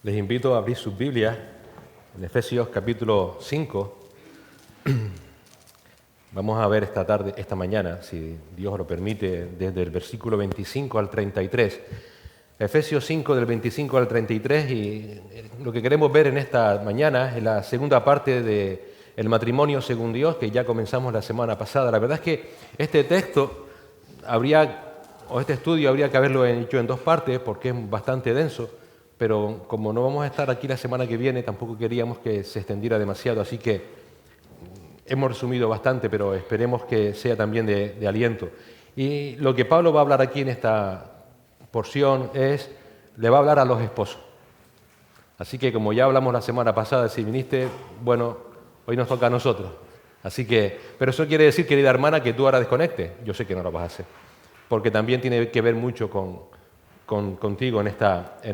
Les invito a abrir sus Biblias en Efesios capítulo 5. Vamos a ver esta mañana, si Dios lo permite, desde el versículo 25 al 33. Efesios 5 del 25 al 33, y lo que queremos ver en esta mañana es la segunda parte de el matrimonio según Dios, que ya comenzamos la semana pasada. La verdad es que este texto este estudio habría que haberlo hecho en dos partes porque es bastante denso, pero como no vamos a estar aquí la semana que viene, tampoco queríamos que se extendiera demasiado, así que hemos resumido bastante, pero esperemos que sea también de aliento. Y lo que Pablo va a hablar aquí en esta porción le va a hablar a los esposos. Así que como ya hablamos la semana pasada, si viniste, bueno, hoy nos toca a nosotros. Pero eso quiere decir, querida hermana, que tú ahora desconectes. Yo sé que no lo vas a hacer, porque también tiene que ver mucho contigo en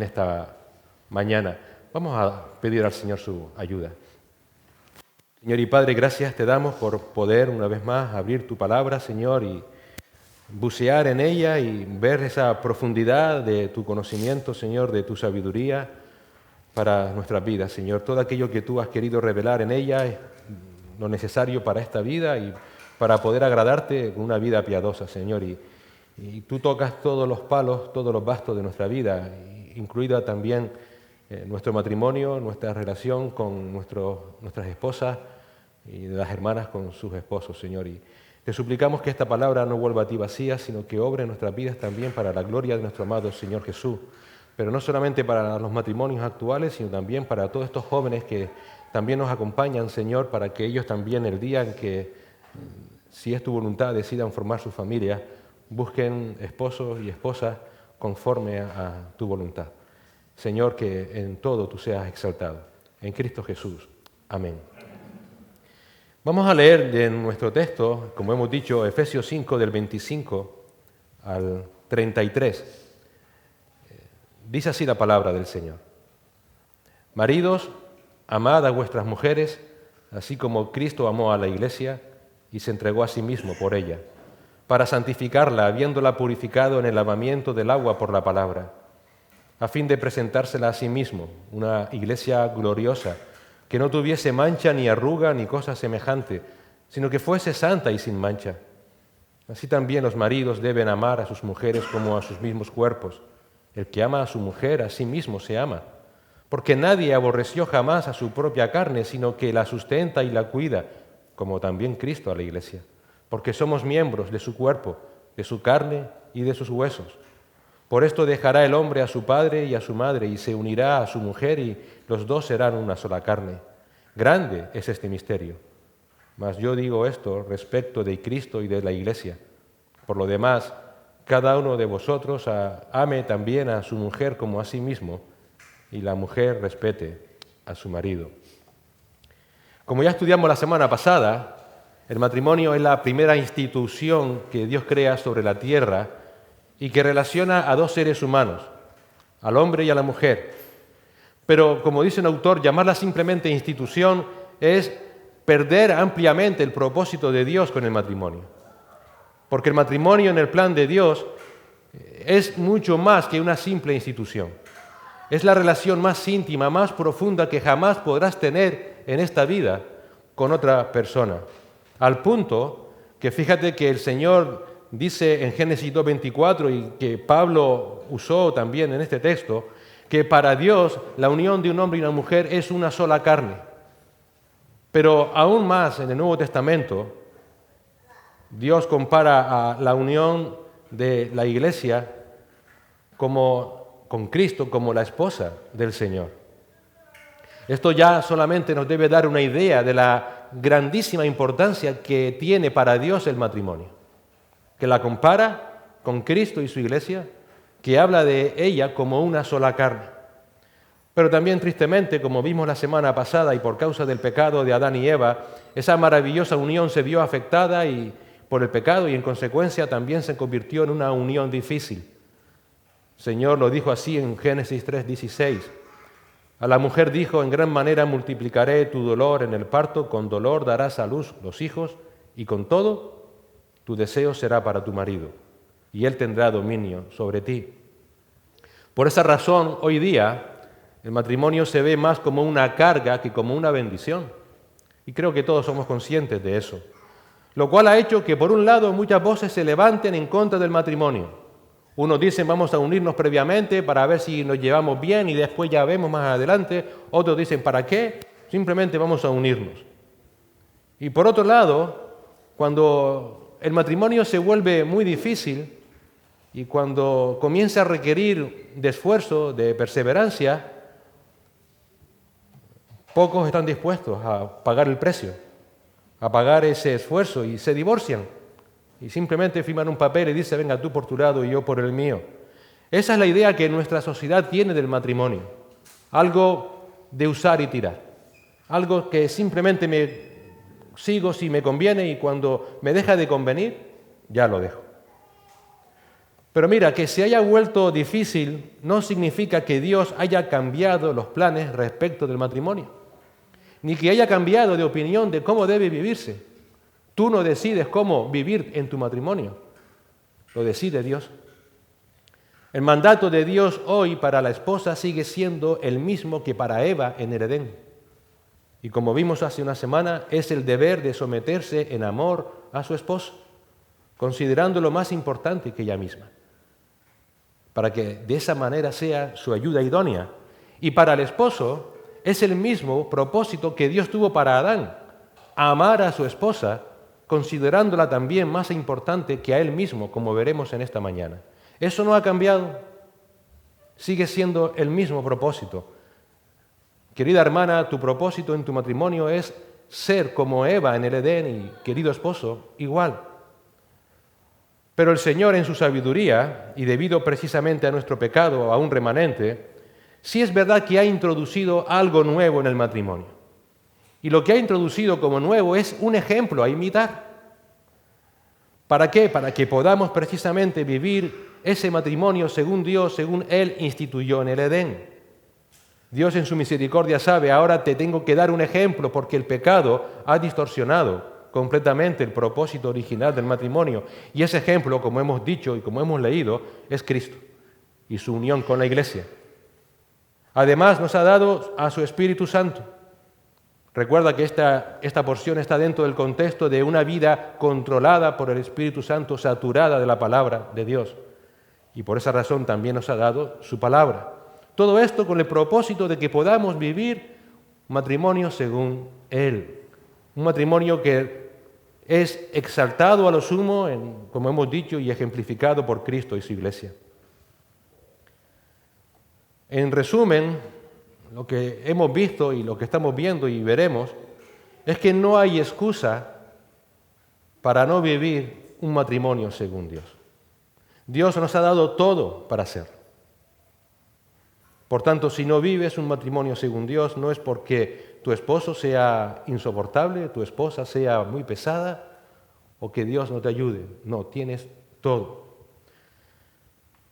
esta mañana. Vamos a pedir al Señor su ayuda. Señor y Padre, gracias te damos por poder una vez más abrir tu palabra, Señor, y bucear en ella y ver esa profundidad de tu conocimiento, Señor, de tu sabiduría para nuestras vidas, Señor. Todo aquello que tú has querido revelar en ella es lo necesario para esta vida y para poder agradarte con una vida piadosa, Señor. Y tú tocas todos los palos, todos los bastos de nuestra vida, incluida también nuestro matrimonio, nuestra relación con nuestras esposas y las hermanas con sus esposos, Señor. Y te suplicamos que esta palabra no vuelva a ti vacía, sino que obre en nuestras vidas también para la gloria de nuestro amado Señor Jesús. Pero no solamente para los matrimonios actuales, sino también para todos estos jóvenes que también nos acompañan, Señor, para que ellos también el día en que, si es tu voluntad, decidan formar su familia, busquen esposos y esposas conforme a tu voluntad. Señor, que en todo tú seas exaltado. En Cristo Jesús. Amén. Vamos a leer de nuestro texto, como hemos dicho, Efesios 5 del 25 al 33. Dice así la palabra del Señor. Maridos, amad a vuestras mujeres, así como Cristo amó a la iglesia y se entregó a sí mismo por ella, para santificarla, habiéndola purificado en el lavamiento del agua por la palabra, a fin de presentársela a sí mismo, una iglesia gloriosa, que no tuviese mancha ni arruga ni cosa semejante, sino que fuese santa y sin mancha. Así también los maridos deben amar a sus mujeres como a sus mismos cuerpos. El que ama a su mujer, a sí mismo se ama, porque nadie aborreció jamás a su propia carne, sino que la sustenta y la cuida, como también Cristo a la iglesia, porque somos miembros de su cuerpo, de su carne y de sus huesos. Por esto dejará el hombre a su padre y a su madre, y se unirá a su mujer, y los dos serán una sola carne. Grande es este misterio. Mas yo digo esto respecto de Cristo y de la iglesia. Por lo demás, cada uno de vosotros ame también a su mujer como a sí mismo, y la mujer respete a su marido. Como ya estudiamos la semana pasada, el matrimonio es la primera institución que Dios crea sobre la tierra y que relaciona a dos seres humanos, al hombre y a la mujer. Pero, como dice un autor, llamarla simplemente institución es perder ampliamente el propósito de Dios con el matrimonio. Porque el matrimonio en el plan de Dios es mucho más que una simple institución. Es la relación más íntima, más profunda que jamás podrás tener en esta vida con otra persona. Al punto que fíjate que el Señor dice en Génesis 2:24, y que Pablo usó también en este texto, que para Dios la unión de un hombre y una mujer es una sola carne. Pero aún más en el Nuevo Testamento, Dios compara a la unión de la iglesia con Cristo como la esposa del Señor. Esto ya solamente nos debe dar una idea de la grandísima importancia que tiene para Dios el matrimonio, que la compara con Cristo y su iglesia, que habla de ella como una sola carne. Pero también, tristemente, como vimos la semana pasada, y por causa del pecado de Adán y Eva, esa maravillosa unión se vio afectada por el pecado, y en consecuencia también se convirtió en una unión difícil. El Señor lo dijo así en Génesis 3:16. A la mujer dijo: en gran manera multiplicaré tu dolor en el parto, con dolor darás a luz los hijos, y con todo tu deseo será para tu marido, y él tendrá dominio sobre ti. Por esa razón, hoy día, El matrimonio se ve más como una carga que como una bendición. Y creo que todos somos conscientes de eso. Lo cual ha hecho que, por un lado, muchas voces se levanten en contra del matrimonio. Unos dicen vamos a unirnos previamente para ver si nos llevamos bien y después ya vemos más adelante. Otros dicen ¿para qué? Simplemente vamos a unirnos. Y por otro lado, cuando el matrimonio se vuelve muy difícil y cuando comienza a requerir de esfuerzo, de perseverancia, pocos están dispuestos a pagar el precio, a pagar ese esfuerzo y se divorcian. Y simplemente firman un papel y dicen, venga tú por tu lado y yo por el mío. Esa es la idea que nuestra sociedad tiene del matrimonio. Algo de usar y tirar. Algo que simplemente me sigo si me conviene y cuando me deja de convenir, ya lo dejo. Pero mira, que se haya vuelto difícil no significa que Dios haya cambiado los planes respecto del matrimonio, ni que haya cambiado de opinión de cómo debe vivirse. Tú no decides cómo vivir en tu matrimonio, lo decide Dios. El mandato de Dios hoy para la esposa sigue siendo el mismo que para Eva en el Edén. Y como vimos hace una semana, es el deber de someterse en amor a su esposo, considerándolo más importante que ella misma, para que de esa manera sea su ayuda idónea. Y para el esposo es el mismo propósito que Dios tuvo para Adán, amar a su esposa, considerándola también más importante que a él mismo, como veremos en esta mañana. Eso no ha cambiado, sigue siendo el mismo propósito. Querida hermana, tu propósito en tu matrimonio es ser como Eva en el Edén y, querido esposo, igual. Pero el Señor en su sabiduría, y debido precisamente a nuestro pecado, a un remanente, sí es verdad que ha introducido algo nuevo en el matrimonio. Y lo que ha introducido como nuevo es un ejemplo a imitar. ¿Para qué? Para que podamos precisamente vivir ese matrimonio según Dios, según Él instituyó en el Edén. Dios en su misericordia sabe, ahora te tengo que dar un ejemplo porque el pecado ha distorsionado completamente el propósito original del matrimonio. Y ese ejemplo, como hemos dicho y como hemos leído, es Cristo y su unión con la Iglesia. Además, nos ha dado a su Espíritu Santo. Recuerda que esta porción está dentro del contexto de una vida controlada por el Espíritu Santo, saturada de la palabra de Dios. Y por esa razón también nos ha dado su palabra. Todo esto con el propósito de que podamos vivir un matrimonio según Él. Un matrimonio que es exaltado a lo sumo, como hemos dicho, y ejemplificado por Cristo y su Iglesia. En resumen, lo que hemos visto y lo que estamos viendo y veremos es que no hay excusa para no vivir un matrimonio según Dios. Dios nos ha dado todo para hacerlo. Por tanto, si no vives un matrimonio según Dios, no es porque tu esposo sea insoportable, tu esposa sea muy pesada o que Dios no te ayude. No, tienes todo.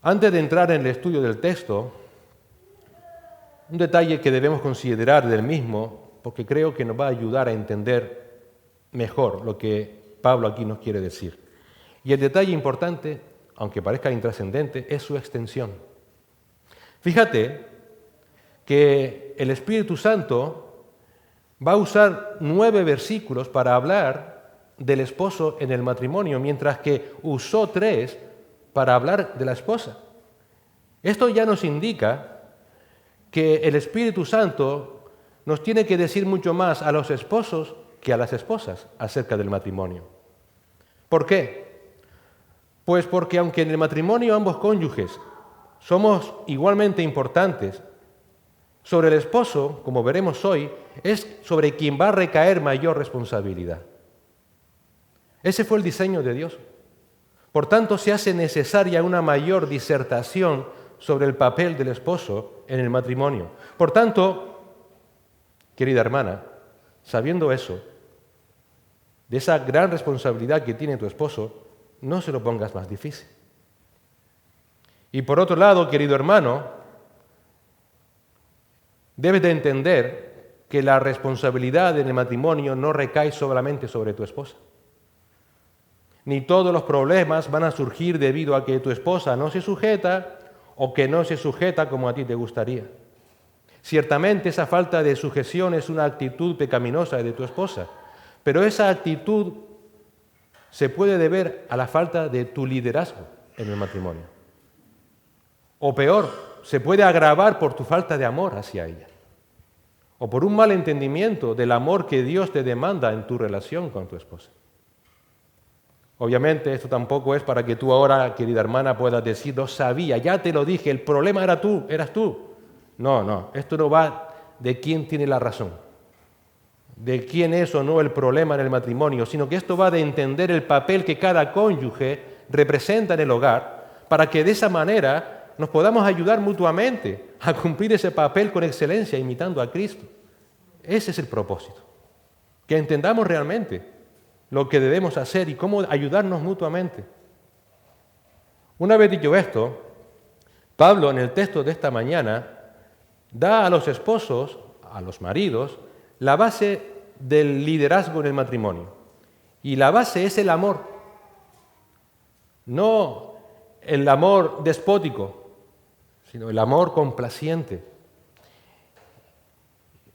Antes de entrar en el estudio del texto, un detalle que debemos considerar del mismo, porque creo que nos va a ayudar a entender mejor lo que Pablo aquí nos quiere decir. Y el detalle importante, aunque parezca intrascendente, es su extensión. Fíjate que el Espíritu Santo va a usar 9 versículos para hablar del esposo en el matrimonio, mientras que usó 3 para hablar de la esposa. Esto ya nos indica que el Espíritu Santo nos tiene que decir mucho más a los esposos que a las esposas acerca del matrimonio. ¿Por qué? Pues porque aunque en el matrimonio ambos cónyuges somos igualmente importantes, sobre el esposo, como veremos hoy, es sobre quien va a recaer mayor responsabilidad. Ese fue el diseño de Dios. Por tanto, se hace necesaria una mayor disertación sobre el papel del esposo en el matrimonio. Por tanto, querida hermana, sabiendo eso, de esa gran responsabilidad que tiene tu esposo, no se lo pongas más difícil. Y por otro lado, querido hermano, debes de entender que la responsabilidad en el matrimonio no recae solamente sobre tu esposa. Ni todos los problemas van a surgir debido a que tu esposa no se sujeta o que no se sujeta como a ti te gustaría. Ciertamente esa falta de sujeción es una actitud pecaminosa de tu esposa, pero esa actitud se puede deber a la falta de tu liderazgo en el matrimonio. O peor, se puede agravar por tu falta de amor hacia ella, o por un mal entendimiento del amor que Dios te demanda en tu relación con tu esposa. Obviamente esto tampoco es para que tú ahora, querida hermana, puedas decir, no sabía, ya te lo dije, el problema eras tú. No, esto no va de quién tiene la razón, de quién es o no el problema en el matrimonio, sino que esto va de entender el papel que cada cónyuge representa en el hogar, para que de esa manera nos podamos ayudar mutuamente a cumplir ese papel con excelencia, imitando a Cristo. Ese es el propósito, que entendamos realmente lo que debemos hacer y cómo ayudarnos mutuamente. Una vez dicho esto, Pablo en el texto de esta mañana da a los esposos, a los maridos, la base del liderazgo en el matrimonio. Y la base es el amor, no el amor despótico, sino el amor complaciente.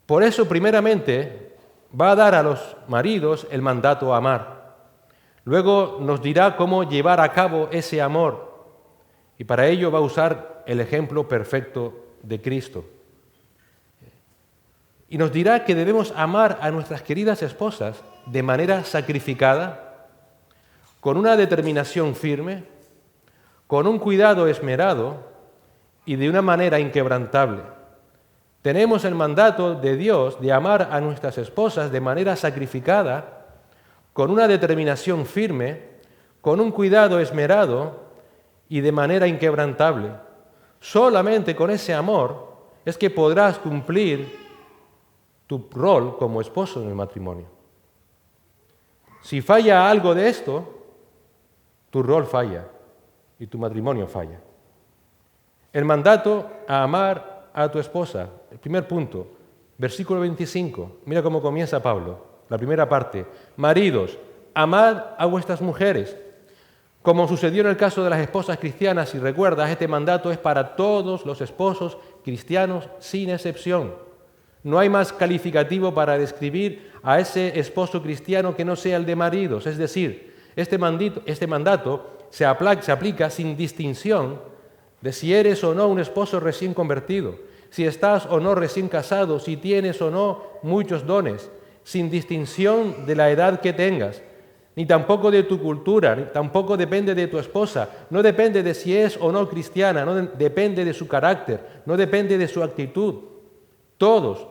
Por eso, primeramente, va a dar a los maridos el mandato a amar. Luego nos dirá cómo llevar a cabo ese amor. Y para ello va a usar el ejemplo perfecto de Cristo. Y nos dirá que debemos amar a nuestras queridas esposas de manera sacrificada, con una determinación firme, con un cuidado esmerado y de una manera inquebrantable. Tenemos el mandato de Dios de amar a nuestras esposas de manera sacrificada, con una determinación firme, con un cuidado esmerado y de manera inquebrantable. Solamente con ese amor es que podrás cumplir tu rol como esposo en el matrimonio. Si falla algo de esto, tu rol falla y tu matrimonio falla. El mandato a amar a tu esposa. El primer punto, versículo 25. Mira cómo comienza Pablo, la primera parte. Maridos, amad a vuestras mujeres. Como sucedió en el caso de las esposas cristianas, si recuerdas, este mandato es para todos los esposos cristianos sin excepción. No hay más calificativo para describir a ese esposo cristiano que no sea el de maridos. Es decir, este mandato se aplica sin distinción de si eres o no un esposo recién convertido, si estás o no recién casado, si tienes o no muchos dones, sin distinción de la edad que tengas, ni tampoco de tu cultura, ni tampoco depende de tu esposa, no depende de si es o no cristiana, no depende de su carácter, no depende de su actitud. Todos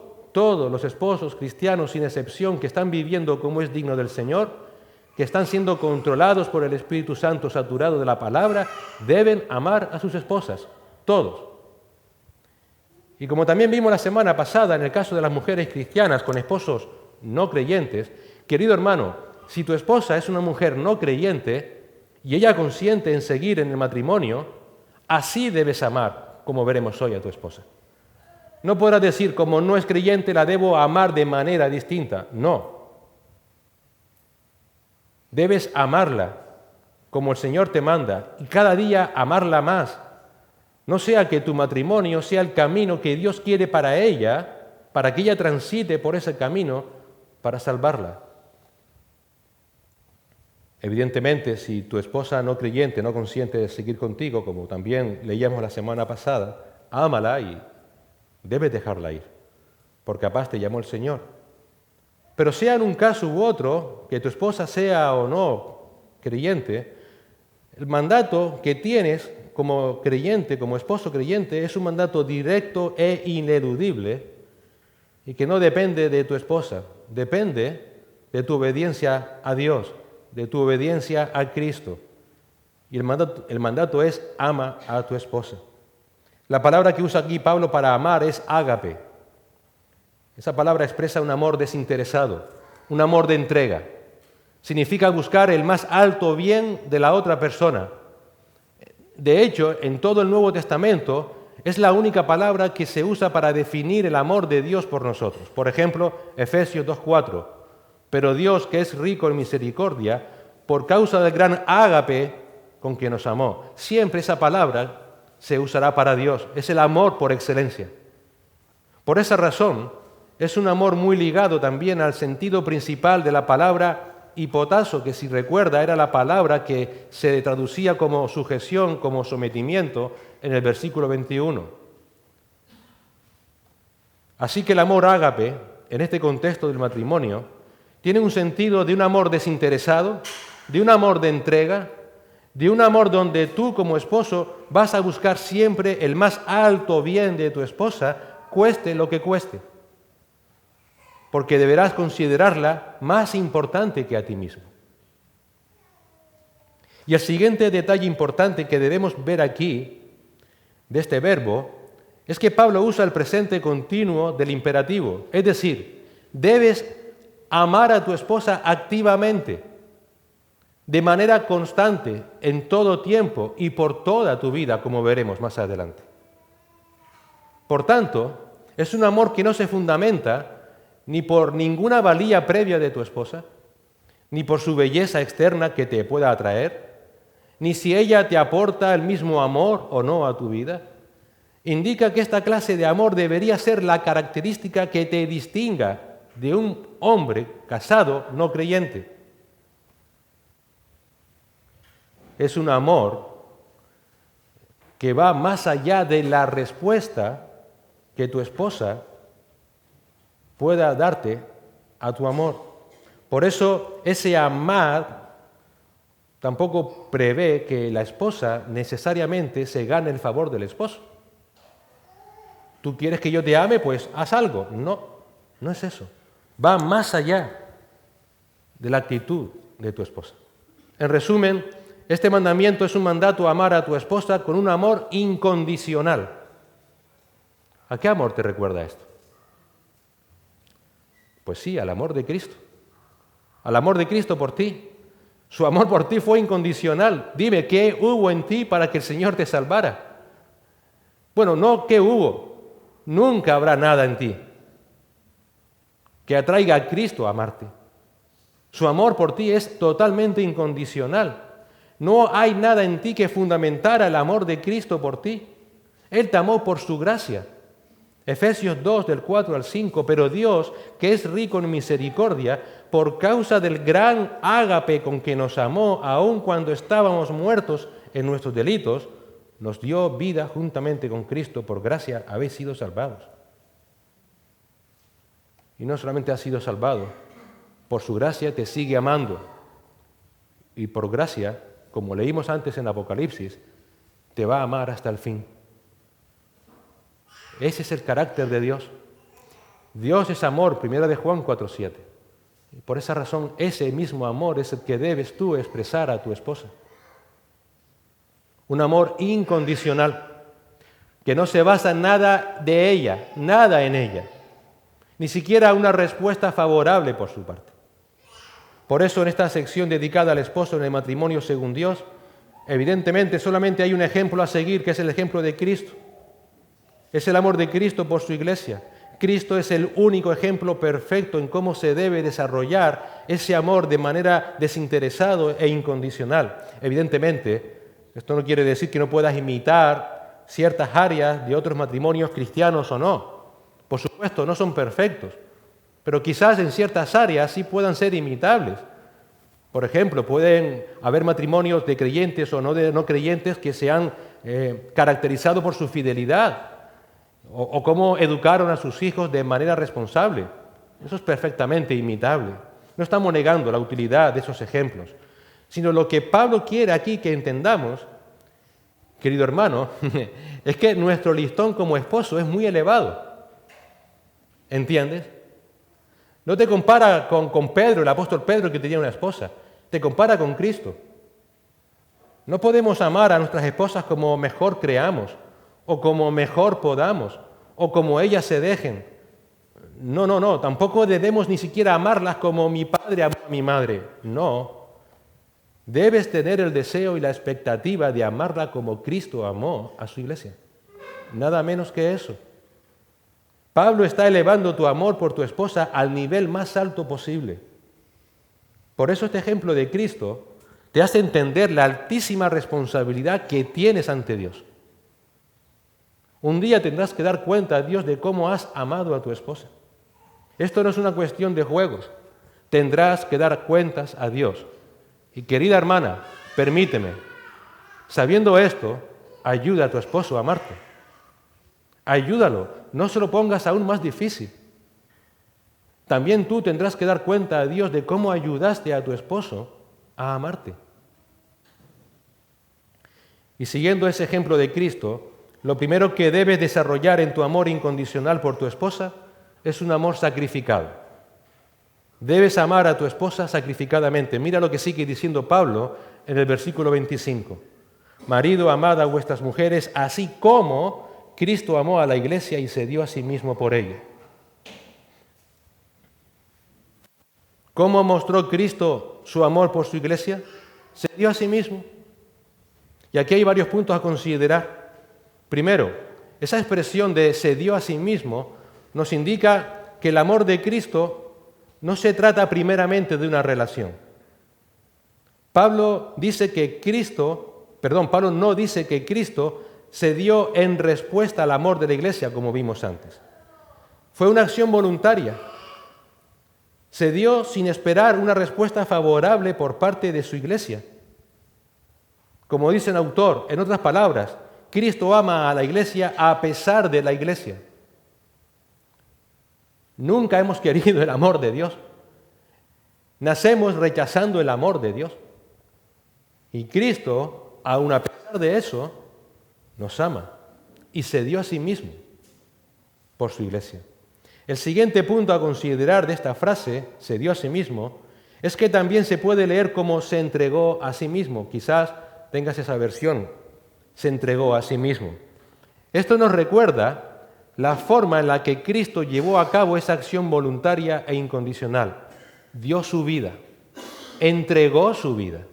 los esposos cristianos, sin excepción, que están viviendo como es digno del Señor, que están siendo controlados por el Espíritu Santo saturado de la palabra, deben amar a sus esposas, todos. Y como también vimos la semana pasada en el caso de las mujeres cristianas con esposos no creyentes, querido hermano, si tu esposa es una mujer no creyente y ella consiente en seguir en el matrimonio, así debes amar, como veremos hoy, a tu esposa. No podrás decir, como no es creyente, la debo amar de manera distinta. No. Debes amarla como el Señor te manda y cada día amarla más. No sea que tu matrimonio sea el camino que Dios quiere para ella, para que ella transite por ese camino para salvarla. Evidentemente, si tu esposa no creyente no consiente de seguir contigo, como también leíamos la semana pasada, ámala y debes dejarla ir, porque a paz te llamó el Señor. Pero sea en un caso u otro, que tu esposa sea o no creyente, el mandato que tienes como creyente, como esposo creyente, es un mandato directo e ineludible y que no depende de tu esposa, depende de tu obediencia a Dios, de tu obediencia a Cristo. Y el mandato es ama a tu esposa. La palabra que usa aquí Pablo para amar es ágape. Esa palabra expresa un amor desinteresado, un amor de entrega. Significa buscar el más alto bien de la otra persona. De hecho, en todo el Nuevo Testamento es la única palabra que se usa para definir el amor de Dios por nosotros. Por ejemplo, Efesios 2:4. Pero Dios, que es rico en misericordia, por causa del gran ágape con que nos amó. Siempre esa palabra se usará para Dios. Es el amor por excelencia. Por esa razón, es un amor muy ligado también al sentido principal de la palabra hipotazo, que si recuerda era la palabra que se traducía como sujeción, como sometimiento en el versículo 21. Así que el amor ágape, en este contexto del matrimonio, tiene un sentido de un amor desinteresado, de un amor de entrega, de un amor donde tú como esposo vas a buscar siempre el más alto bien de tu esposa, cueste lo que cueste, porque deberás considerarla más importante que a ti mismo. Y el siguiente detalle importante que debemos ver aquí, de este verbo, es que Pablo usa el presente continuo del imperativo, es decir, debes amar a tu esposa activamente, de manera constante, en todo tiempo y por toda tu vida, como veremos más adelante. Por tanto, es un amor que no se fundamenta ni por ninguna valía previa de tu esposa, ni por su belleza externa que te pueda atraer, ni si ella te aporta el mismo amor o no a tu vida. Indica que esta clase de amor debería ser la característica que te distinga de un hombre casado no creyente. Es un amor que va más allá de la respuesta que tu esposa pueda darte a tu amor. Por eso ese amar tampoco prevé que la esposa necesariamente se gane el favor del esposo. ¿Tú quieres que yo te ame? Pues haz algo. No, no es eso. Va más allá de la actitud de tu esposa. En resumen, este mandamiento es un mandato a amar a tu esposa con un amor incondicional. ¿A qué amor te recuerda esto? Pues sí, al amor de Cristo. Al amor de Cristo por ti. Su amor por ti fue incondicional. Dime, ¿qué hubo en ti para que el Señor te salvara? Bueno, no ¿qué hubo? Nunca habrá nada en ti que atraiga a Cristo a amarte. Su amor por ti es totalmente incondicional. No hay nada en ti que fundamentara el amor de Cristo por ti. Él te amó por su gracia. Efesios 2, del 4 al 5, pero Dios, que es rico en misericordia, por causa del gran ágape con que nos amó, aun cuando estábamos muertos en nuestros delitos, nos dio vida juntamente con Cristo, por gracia habéis sido salvados. Y no solamente has sido salvado, por su gracia te sigue amando. Y por gracia, como leímos antes en Apocalipsis, te va a amar hasta el fin. Ese es el carácter de Dios. Dios es amor, 1 Juan 4:7. Por esa razón, ese mismo amor es el que debes tú expresar a tu esposa. Un amor incondicional, que no se basa en nada de ella, nada en ella, ni siquiera una respuesta favorable por su parte. Por eso en esta sección dedicada al esposo en el matrimonio según Dios, evidentemente solamente hay un ejemplo a seguir, que es el ejemplo de Cristo. Es el amor de Cristo por su iglesia. Cristo es el único ejemplo perfecto en cómo se debe desarrollar ese amor de manera desinteresado e incondicional. Evidentemente, esto no quiere decir que no puedas imitar ciertas áreas de otros matrimonios cristianos o no. Por supuesto, no son perfectos, pero quizás en ciertas áreas sí puedan ser imitables. Por ejemplo, pueden haber matrimonios de creyentes o no de no creyentes que se han caracterizado por su fidelidad o cómo educaron a sus hijos de manera responsable. Eso es perfectamente imitable. No estamos negando la utilidad de esos ejemplos, sino lo que Pablo quiere aquí que entendamos, querido hermano, es que nuestro listón como esposo es muy elevado. ¿Entiendes? No te compara con Pedro, el apóstol Pedro, que tenía una esposa. Te compara con Cristo. No podemos amar a nuestras esposas como mejor creamos, o como mejor podamos, o como ellas se dejen. No. Tampoco debemos ni siquiera amarlas como mi padre amó a mi madre. No. Debes tener el deseo y la expectativa de amarla como Cristo amó a su iglesia. Nada menos que eso. Pablo está elevando tu amor por tu esposa al nivel más alto posible. Por eso este ejemplo de Cristo te hace entender la altísima responsabilidad que tienes ante Dios. Un día tendrás que dar cuenta a Dios de cómo has amado a tu esposa. Esto no es una cuestión de juegos. Tendrás que dar cuentas a Dios. Y querida hermana, permíteme, sabiendo esto, ayuda a tu esposo a amarte. Ayúdalo, no se lo pongas aún más difícil. También tú tendrás que dar cuenta a Dios de cómo ayudaste a tu esposo a amarte. Y siguiendo ese ejemplo de Cristo, lo primero que debes desarrollar en tu amor incondicional por tu esposa es un amor sacrificado. Debes amar a tu esposa sacrificadamente. Mira lo que sigue diciendo Pablo en el versículo 25. Marido, amad a vuestras mujeres, así como Cristo amó a la iglesia y se dio a sí mismo por ella. ¿Cómo mostró Cristo su amor por su iglesia? Se dio a sí mismo. Y aquí hay varios puntos a considerar. Primero, esa expresión de se dio a sí mismo nos indica que el amor de Cristo no se trata primeramente de una relación. Pablo no dice que Cristo se dio en respuesta al amor de la iglesia, como vimos antes. Fue una acción voluntaria. Se dio sin esperar una respuesta favorable por parte de su iglesia. Como dice el autor, en otras palabras, Cristo ama a la iglesia a pesar de la iglesia. Nunca hemos querido el amor de Dios. Nacemos rechazando el amor de Dios. Y Cristo, aun a pesar de eso, nos ama y se dio a sí mismo por su iglesia. El siguiente punto a considerar de esta frase, se dio a sí mismo, es que también se puede leer como se entregó a sí mismo. Quizás tengas esa versión, se entregó a sí mismo. Esto nos recuerda la forma en la que Cristo llevó a cabo esa acción voluntaria e incondicional. Dio su vida, entregó su vida.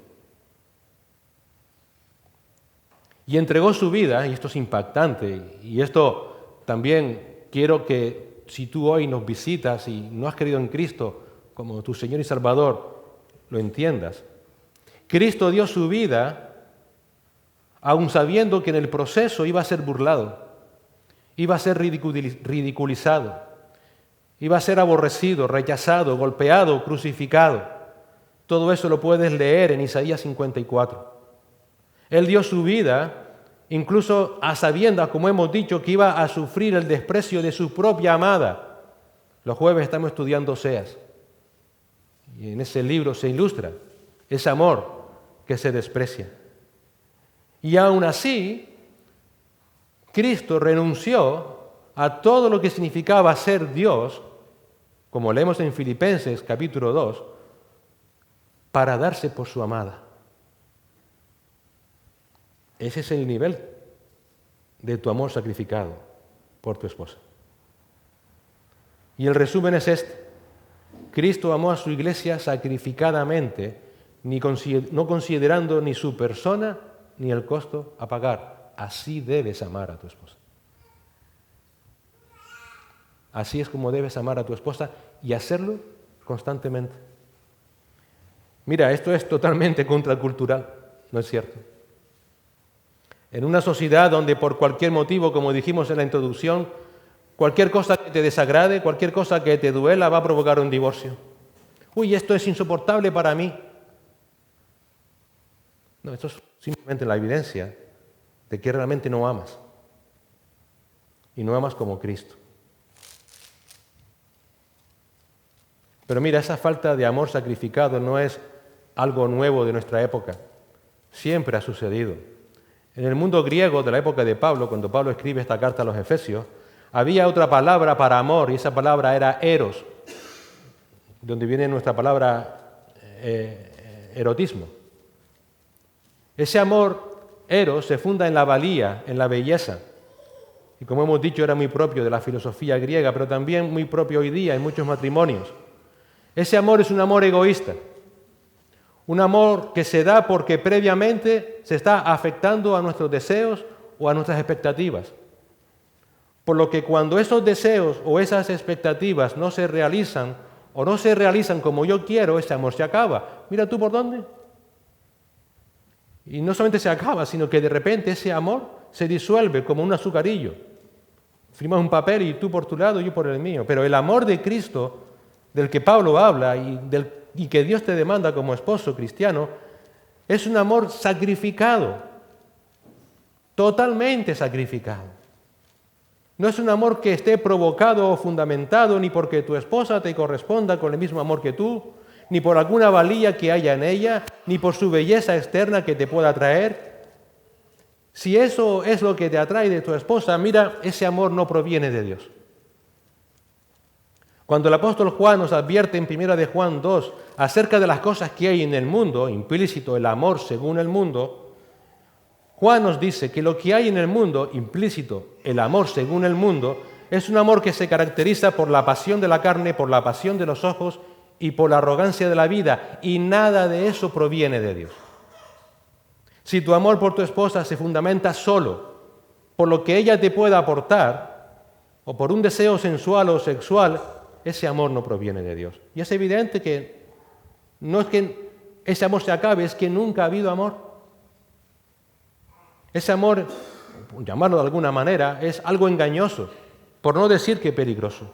Y entregó su vida, y esto es impactante, y esto también quiero que si tú hoy nos visitas y no has creído en Cristo como tu Señor y Salvador, lo entiendas. Cristo dio su vida aun sabiendo que en el proceso iba a ser burlado, iba a ser ridiculizado, iba a ser aborrecido, rechazado, golpeado, crucificado. Todo eso lo puedes leer en Isaías 54. Él dio su vida incluso a sabiendas, como hemos dicho, que iba a sufrir el desprecio de su propia amada. Los jueves estamos estudiando Oseas. Y en ese libro se ilustra ese amor que se desprecia. Y aún así, Cristo renunció a todo lo que significaba ser Dios, como leemos en Filipenses capítulo 2, para darse por su amada. Ese es el nivel de tu amor sacrificado por tu esposa. Y el resumen es este. Cristo amó a su iglesia sacrificadamente, no considerando ni su persona ni el costo a pagar. Así debes amar a tu esposa. Así es como debes amar a tu esposa y hacerlo constantemente. Mira, esto es totalmente contracultural, ¿no es cierto? En una sociedad donde por cualquier motivo, como dijimos en la introducción, cualquier cosa que te desagrade, cualquier cosa que te duela va a provocar un divorcio. Uy, esto es insoportable para mí. No, esto es simplemente la evidencia de que realmente no amas. Y no amas como Cristo. Pero mira, esa falta de amor sacrificado no es algo nuevo de nuestra época. Siempre ha sucedido. En el mundo griego de la época de Pablo, cuando Pablo escribe esta carta a los Efesios, había otra palabra para amor y esa palabra era eros, donde viene nuestra palabra erotismo. Ese amor eros se funda en la valía, en la belleza. Y como hemos dicho, era muy propio de la filosofía griega, pero también muy propio hoy día en muchos matrimonios. Ese amor es un amor egoísta. Un amor que se da porque previamente se está afectando a nuestros deseos o a nuestras expectativas. Por lo que cuando esos deseos o esas expectativas no se realizan o no se realizan como yo quiero, ese amor se acaba. Mira tú por dónde. Y no solamente se acaba, sino que de repente ese amor se disuelve como un azucarillo Firmas un papel y tú por tu lado, yo por el mío. Pero el amor de Cristo, del que Pablo habla y que Dios te demanda como esposo cristiano, es un amor sacrificado, totalmente sacrificado. No es un amor que esté provocado o fundamentado ni porque tu esposa te corresponda con el mismo amor que tú, ni por alguna valía que haya en ella, ni por su belleza externa que te pueda atraer. Si eso es lo que te atrae de tu esposa, mira, ese amor no proviene de Dios. Cuando el apóstol Juan nos advierte en 1 de Juan 2 acerca de las cosas que hay en el mundo, implícito el amor según el mundo, Juan nos dice que lo que hay en el mundo, implícito el amor según el mundo, es un amor que se caracteriza por la pasión de la carne, por la pasión de los ojos y por la arrogancia de la vida, y nada de eso proviene de Dios. Si tu amor por tu esposa se fundamenta solo por lo que ella te pueda aportar, o por un deseo sensual o sexual, ese amor no proviene de Dios. Y es evidente que no es que ese amor se acabe, es que nunca ha habido amor. Ese amor, llamarlo de alguna manera, es algo engañoso, por no decir que peligroso.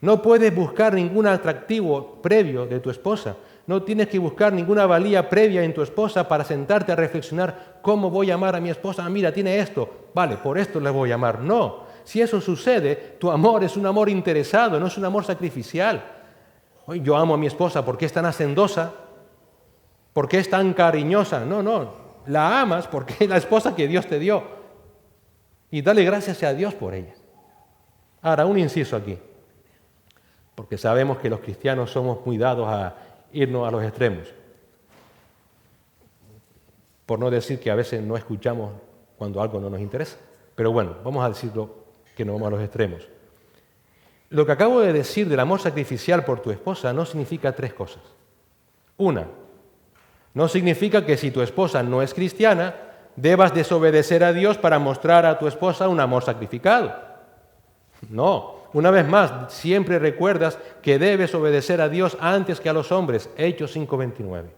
No puedes buscar ningún atractivo previo de tu esposa. No tienes que buscar ninguna valía previa en tu esposa para sentarte a reflexionar cómo voy a amar a mi esposa. Ah, mira, tiene esto. Vale, por esto le voy a amar. No. Si eso sucede, tu amor es un amor interesado, no es un amor sacrificial. Hoy yo amo a mi esposa porque es tan hacendosa, porque es tan cariñosa. No. La amas porque es la esposa que Dios te dio. Y dale gracias a Dios por ella. Ahora, un inciso aquí. Porque sabemos que los cristianos somos muy dados a irnos a los extremos. Por no decir que a veces no escuchamos cuando algo no nos interesa. Pero bueno, vamos a decirlo que no vamos a los extremos. Lo que acabo de decir del amor sacrificial por tu esposa no significa tres cosas. Una, no significa que si tu esposa no es cristiana, debas desobedecer a Dios para mostrar a tu esposa un amor sacrificado. No, una vez más, siempre recuerdas que debes obedecer a Dios antes que a los hombres, Hechos 5:29.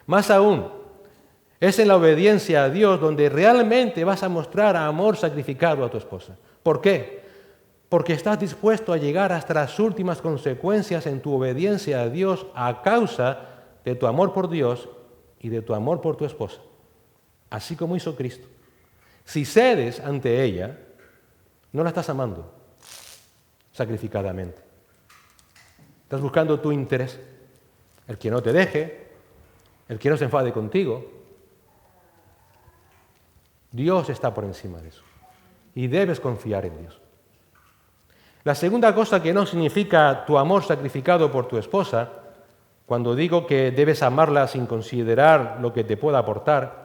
Más aún, es en la obediencia a Dios donde realmente vas a mostrar amor sacrificado a tu esposa. ¿Por qué? Porque estás dispuesto a llegar hasta las últimas consecuencias en tu obediencia a Dios a causa de tu amor por Dios y de tu amor por tu esposa, así como hizo Cristo. Si cedes ante ella, no la estás amando sacrificadamente. Estás buscando tu interés, el que no te deje, el que no se enfade contigo. Dios está por encima de eso y debes confiar en Dios. La segunda cosa que no significa tu amor sacrificado por tu esposa, cuando digo que debes amarla sin considerar lo que te pueda aportar,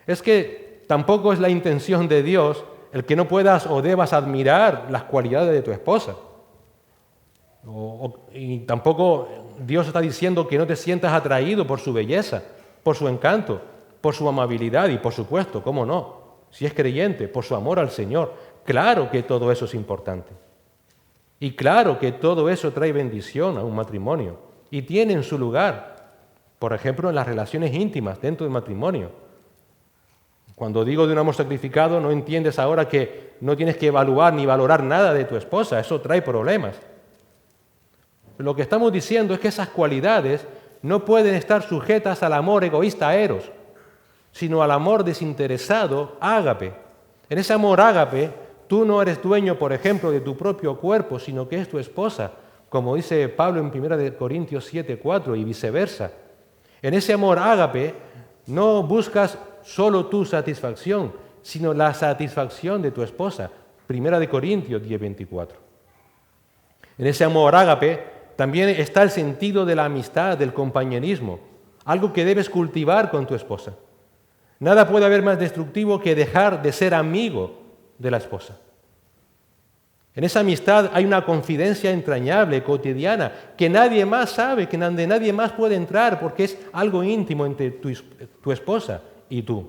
es que tampoco es la intención de Dios el que no puedas o debas admirar las cualidades de tu esposa. Y tampoco Dios está diciendo que no te sientas atraído por su belleza, por su encanto, por su amabilidad y, por supuesto, cómo no, si es creyente, por su amor al Señor. Claro que todo eso es importante. Y claro que todo eso trae bendición a un matrimonio y tiene en su lugar, por ejemplo, en las relaciones íntimas dentro del matrimonio. Cuando digo de un amor sacrificado, no entiendes ahora que no tienes que evaluar ni valorar nada de tu esposa, eso trae problemas. Lo que estamos diciendo es que esas cualidades no pueden estar sujetas al amor egoísta eros, sino al amor desinteresado ágape. En ese amor ágape, tú no eres dueño, por ejemplo, de tu propio cuerpo, sino que es tu esposa, como dice Pablo en 1 Corintios 7:4 y viceversa. En ese amor ágape no buscas solo tu satisfacción, sino la satisfacción de tu esposa. 1 Corintios 10:24. En ese amor ágape también está el sentido de la amistad, del compañerismo, algo que debes cultivar con tu esposa. Nada puede haber más destructivo que dejar de ser amigo de la esposa. En esa amistad hay una confidencia entrañable, cotidiana, que nadie más sabe, que nadie más puede entrar, porque es algo íntimo entre tu esposa y tú.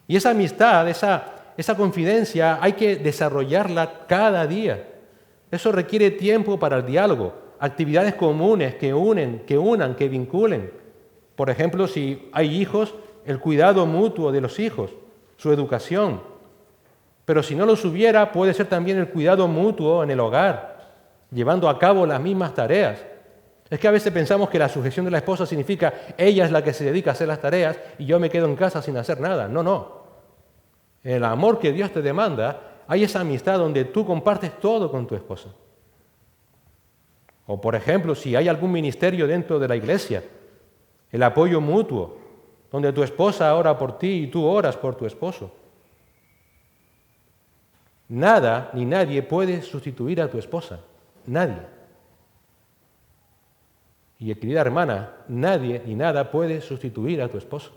Y esa amistad, esa confidencia, hay que desarrollarla cada día. Eso requiere tiempo para el diálogo, actividades comunes que unan, que vinculen. Por ejemplo, si hay hijos, el cuidado mutuo de los hijos, su educación. Pero si no los hubiera, puede ser también el cuidado mutuo en el hogar, llevando a cabo las mismas tareas. Es que a veces pensamos que la sujeción de la esposa significa ella es la que se dedica a hacer las tareas y yo me quedo en casa sin hacer nada. No, no. En el amor que Dios te demanda, hay esa amistad donde tú compartes todo con tu esposa. O por ejemplo, si hay algún ministerio dentro de la iglesia, el apoyo mutuo, donde tu esposa ora por ti y tú oras por tu esposo. Nada ni nadie puede sustituir a tu esposa. Nadie. Y querida hermana, nadie ni nada puede sustituir a tu esposo.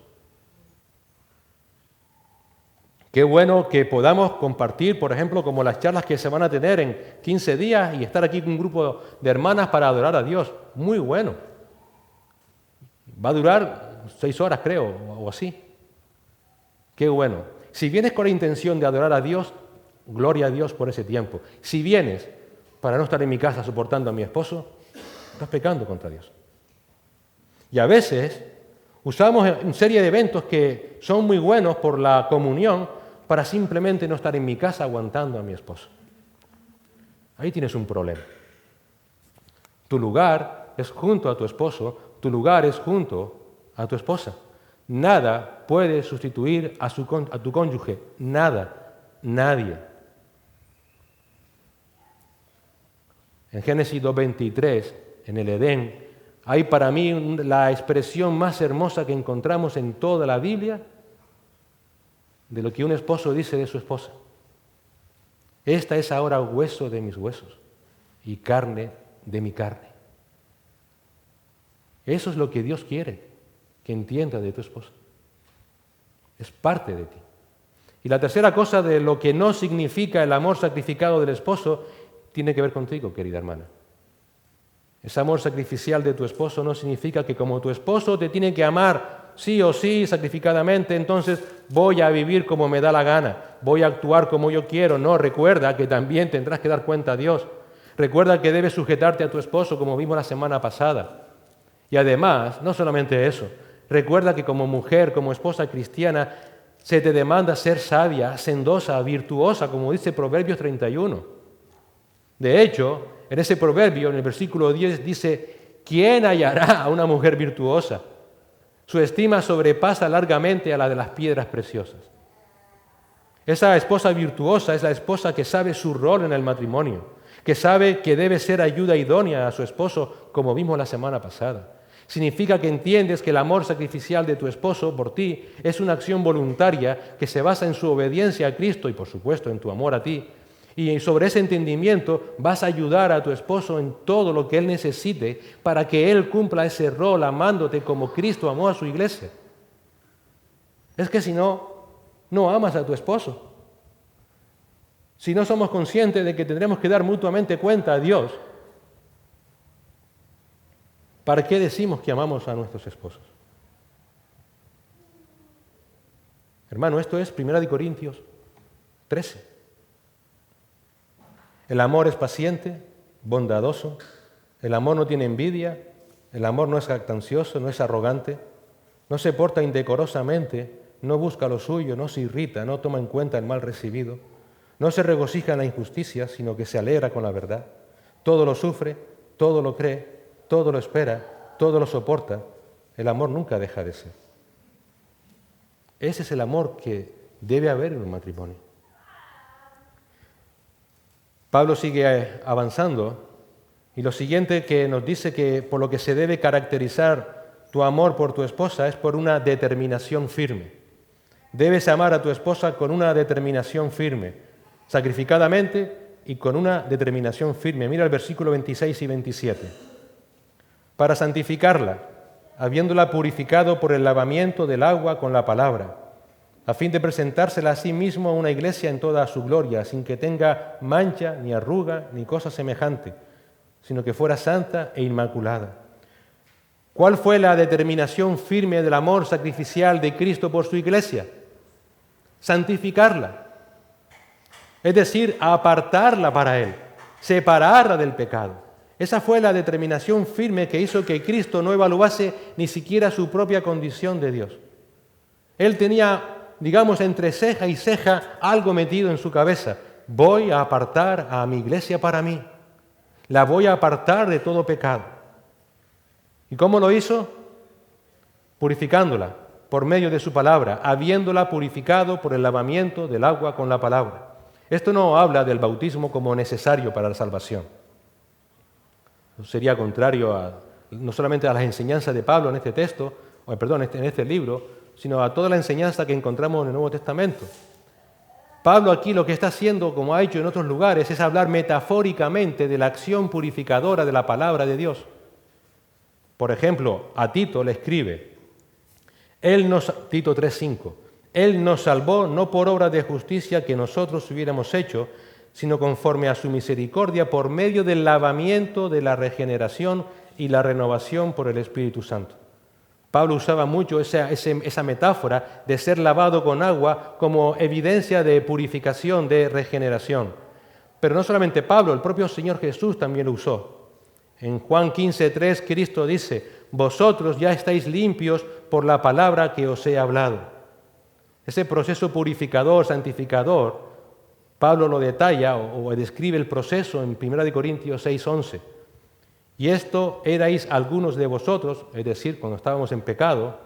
Qué bueno que podamos compartir, por ejemplo, como las charlas que se van a tener en 15 días y estar aquí con un grupo de hermanas para adorar a Dios. Muy bueno. Va a durar 6 horas, creo, o así. Qué bueno. Si vienes con la intención de adorar a Dios, gloria a Dios por ese tiempo. Si vienes para no estar en mi casa soportando a mi esposo, estás pecando contra Dios. Y a veces usamos una serie de eventos que son muy buenos por la comunión para simplemente no estar en mi casa aguantando a mi esposo. Ahí tienes un problema. Tu lugar es junto a tu esposo, tu lugar es junto a tu esposa. Nada puede sustituir a tu cónyuge. Nada. Nadie. En Génesis 2:23, en el Edén, hay para mí la expresión más hermosa que encontramos en toda la Biblia de lo que un esposo dice de su esposa. Esta es ahora hueso de mis huesos y carne de mi carne. Eso es lo que Dios quiere que entienda de tu esposa. Es parte de ti. Y la tercera cosa de lo que no significa el amor sacrificado del esposo tiene que ver contigo, querida hermana. Ese amor sacrificial de tu esposo no significa que como tu esposo te tiene que amar sí o sí, sacrificadamente, entonces voy a vivir como me da la gana, voy a actuar como yo quiero. No, recuerda que también tendrás que dar cuenta a Dios. Recuerda que debes sujetarte a tu esposo, como vimos la semana pasada. Y además, no solamente eso, recuerda que como mujer, como esposa cristiana, se te demanda ser sabia, hacendosa, virtuosa, como dice Proverbios 31. De hecho, en ese proverbio, en el versículo 10, dice, ¿quién hallará a una mujer virtuosa? Su estima sobrepasa largamente a la de las piedras preciosas. Esa esposa virtuosa es la esposa que sabe su rol en el matrimonio, que sabe que debe ser ayuda idónea a su esposo, como vimos la semana pasada. Significa que entiendes que el amor sacrificial de tu esposo por ti es una acción voluntaria que se basa en su obediencia a Cristo y, por supuesto, en tu amor a ti. Y sobre ese entendimiento vas a ayudar a tu esposo en todo lo que él necesite para que él cumpla ese rol amándote como Cristo amó a su iglesia. Es que si no, no amas a tu esposo. Si no somos conscientes de que tendremos que dar mutuamente cuenta a Dios, ¿para qué decimos que amamos a nuestros esposos? Hermano, esto es 1 Corintios 13. El amor es paciente, bondadoso, el amor no tiene envidia, el amor no es jactancioso, no es arrogante, no se porta indecorosamente, no busca lo suyo, no se irrita, no toma en cuenta el mal recibido, no se regocija en la injusticia, sino que se alegra con la verdad. Todo lo sufre, todo lo cree, todo lo espera, todo lo soporta. El amor nunca deja de ser. Ese es el amor que debe haber en un matrimonio. Pablo sigue avanzando y lo siguiente que nos dice que por lo que se debe caracterizar tu amor por tu esposa es por una determinación firme. Debes amar a tu esposa con una determinación firme, sacrificadamente y con una determinación firme. Mira el versículo 26 y 27. Para santificarla, habiéndola purificado por el lavamiento del agua con la palabra, a fin de presentársela a sí mismo a una iglesia en toda su gloria, sin que tenga mancha, ni arruga, ni cosa semejante, sino que fuera santa e inmaculada. ¿Cuál fue la determinación firme del amor sacrificial de Cristo por su iglesia? Santificarla, es decir, apartarla para Él, separarla del pecado. Esa fue la determinación firme que hizo que Cristo no evaluase ni siquiera su propia condición de Dios. Él tenía digamos, entre ceja y ceja, algo metido en su cabeza. Voy a apartar a mi iglesia para mí. La voy a apartar de todo pecado. ¿Y cómo lo hizo? Purificándola por medio de su palabra, habiéndola purificado por el lavamiento del agua con la palabra. Esto no habla del bautismo como necesario para la salvación. Sería contrario no solamente a las enseñanzas de Pablo en este texto, en este libro, sino a toda la enseñanza que encontramos en el Nuevo Testamento. Pablo aquí lo que está haciendo, como ha hecho en otros lugares, es hablar metafóricamente de la acción purificadora de la palabra de Dios. Por ejemplo, a Tito le escribe, Tito 3:5, Él nos salvó no por obra de justicia que nosotros hubiéramos hecho, sino conforme a su misericordia por medio del lavamiento de la regeneración y la renovación por el Espíritu Santo. Pablo usaba mucho esa metáfora de ser lavado con agua como evidencia de purificación, de regeneración. Pero no solamente Pablo, el propio Señor Jesús también lo usó. En Juan 15:3, Cristo dice, vosotros ya estáis limpios por la palabra que os he hablado. Ese proceso purificador, santificador, Pablo lo detalla o describe el proceso en 1 Corintios 6:11. Y esto erais algunos de vosotros, es decir, cuando estábamos en pecado,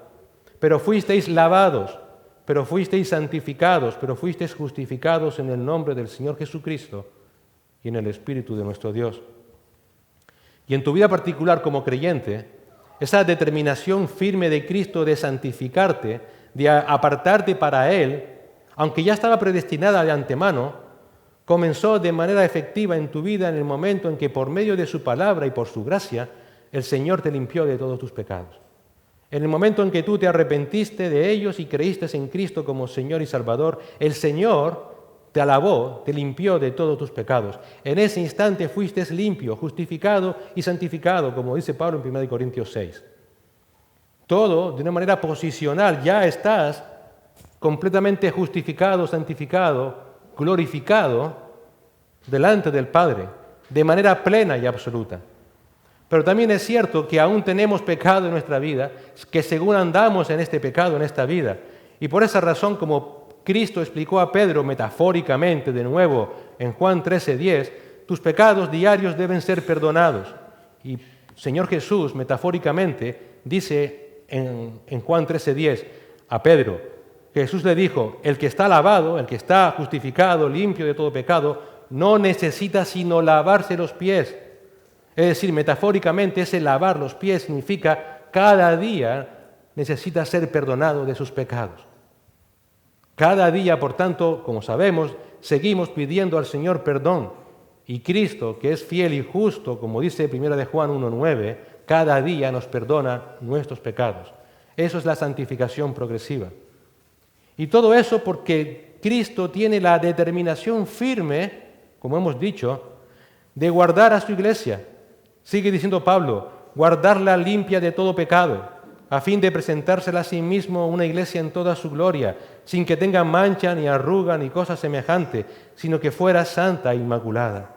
pero fuisteis lavados, pero fuisteis santificados, pero fuisteis justificados en el nombre del Señor Jesucristo y en el Espíritu de nuestro Dios. Y en tu vida particular como creyente, esa determinación firme de Cristo de santificarte, de apartarte para Él, aunque ya estaba predestinada de antemano, comenzó de manera efectiva en tu vida en el momento en que por medio de su palabra y por su gracia, el Señor te limpió de todos tus pecados. En el momento en que tú te arrepentiste de ellos y creíste en Cristo como Señor y Salvador, el Señor te alabó, te limpió de todos tus pecados. En ese instante fuiste limpio, justificado y santificado, como dice Pablo en 1 Corintios 6. Todo de una manera posicional, ya estás completamente justificado, santificado, glorificado delante del Padre, de manera plena y absoluta. Pero también es cierto que aún tenemos pecado en nuestra vida, que según andamos en este pecado, en esta vida, y por esa razón, como Cristo explicó a Pedro metafóricamente de nuevo en Juan 13:10, tus pecados diarios deben ser perdonados. Y Señor Jesús metafóricamente dice en Juan 13:10 a Pedro, Jesús le dijo, el que está lavado, el que está justificado, limpio de todo pecado, no necesita sino lavarse los pies. Es decir, metafóricamente ese lavar los pies significa cada día necesita ser perdonado de sus pecados. Cada día, por tanto, como sabemos, seguimos pidiendo al Señor perdón. Y Cristo, que es fiel y justo, como dice 1 de Juan 1:9, cada día nos perdona nuestros pecados. Eso es la santificación progresiva. Y todo eso porque Cristo tiene la determinación firme, como hemos dicho, de guardar a su iglesia. Sigue diciendo Pablo, guardarla limpia de todo pecado, a fin de presentársela a sí mismo una iglesia en toda su gloria, sin que tenga mancha, ni arruga, ni cosa semejante, sino que fuera santa e inmaculada.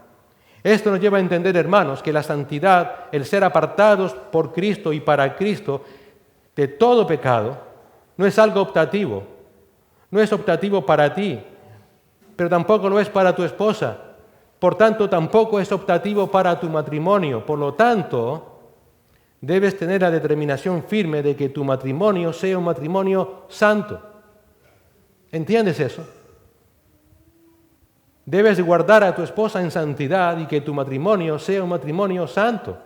Esto nos lleva a entender, hermanos, que la santidad, el ser apartados por Cristo y para Cristo de todo pecado, no es algo optativo. No es optativo para ti, pero tampoco lo es para tu esposa. Por tanto, tampoco es optativo para tu matrimonio. Por lo tanto, debes tener la determinación firme de que tu matrimonio sea un matrimonio santo. ¿Entiendes eso? Debes guardar a tu esposa en santidad y que tu matrimonio sea un matrimonio santo.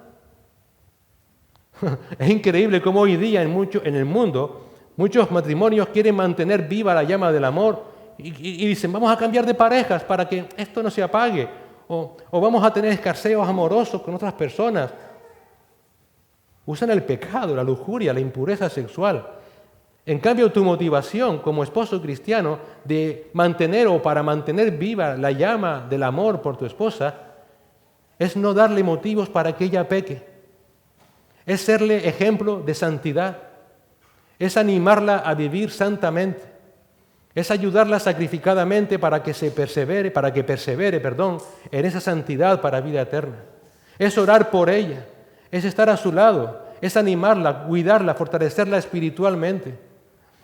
Es increíble cómo hoy día en el mundo muchos matrimonios quieren mantener viva la llama del amor y dicen, vamos a cambiar de parejas para que esto no se apague, o vamos a tener escarceos amorosos con otras personas. Usan el pecado, la lujuria, la impureza sexual. En cambio, tu motivación como esposo cristiano de mantener o para mantener viva la llama del amor por tu esposa es no darle motivos para que ella peque. Es serle ejemplo de santidad. Es animarla a vivir santamente. Es ayudarla sacrificadamente para que persevere en esa santidad para vida eterna. Es orar por ella. Es estar a su lado. Es animarla, cuidarla, fortalecerla espiritualmente.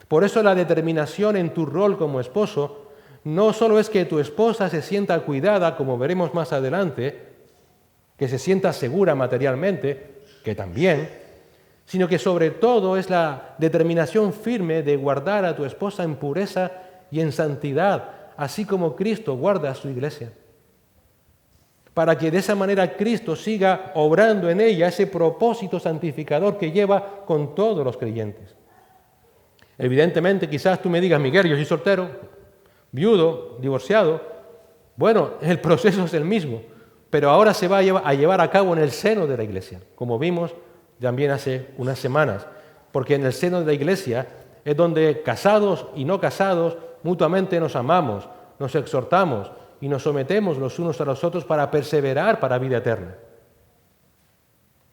Por eso la determinación en tu rol como esposo no solo es que tu esposa se sienta cuidada, como veremos más adelante, que se sienta segura materialmente, que también, sino que sobre todo es la determinación firme de guardar a tu esposa en pureza y en santidad, así como Cristo guarda a su iglesia. Para que de esa manera Cristo siga obrando en ella ese propósito santificador que lleva con todos los creyentes. Evidentemente, quizás tú me digas, Miguel, yo soy soltero, viudo, divorciado. Bueno, el proceso es el mismo, pero ahora se va a llevar a cabo en el seno de la iglesia, como vimos también hace unas semanas, porque en el seno de la iglesia es donde casados y no casados mutuamente nos amamos, nos exhortamos y nos sometemos los unos a los otros para perseverar para vida eterna.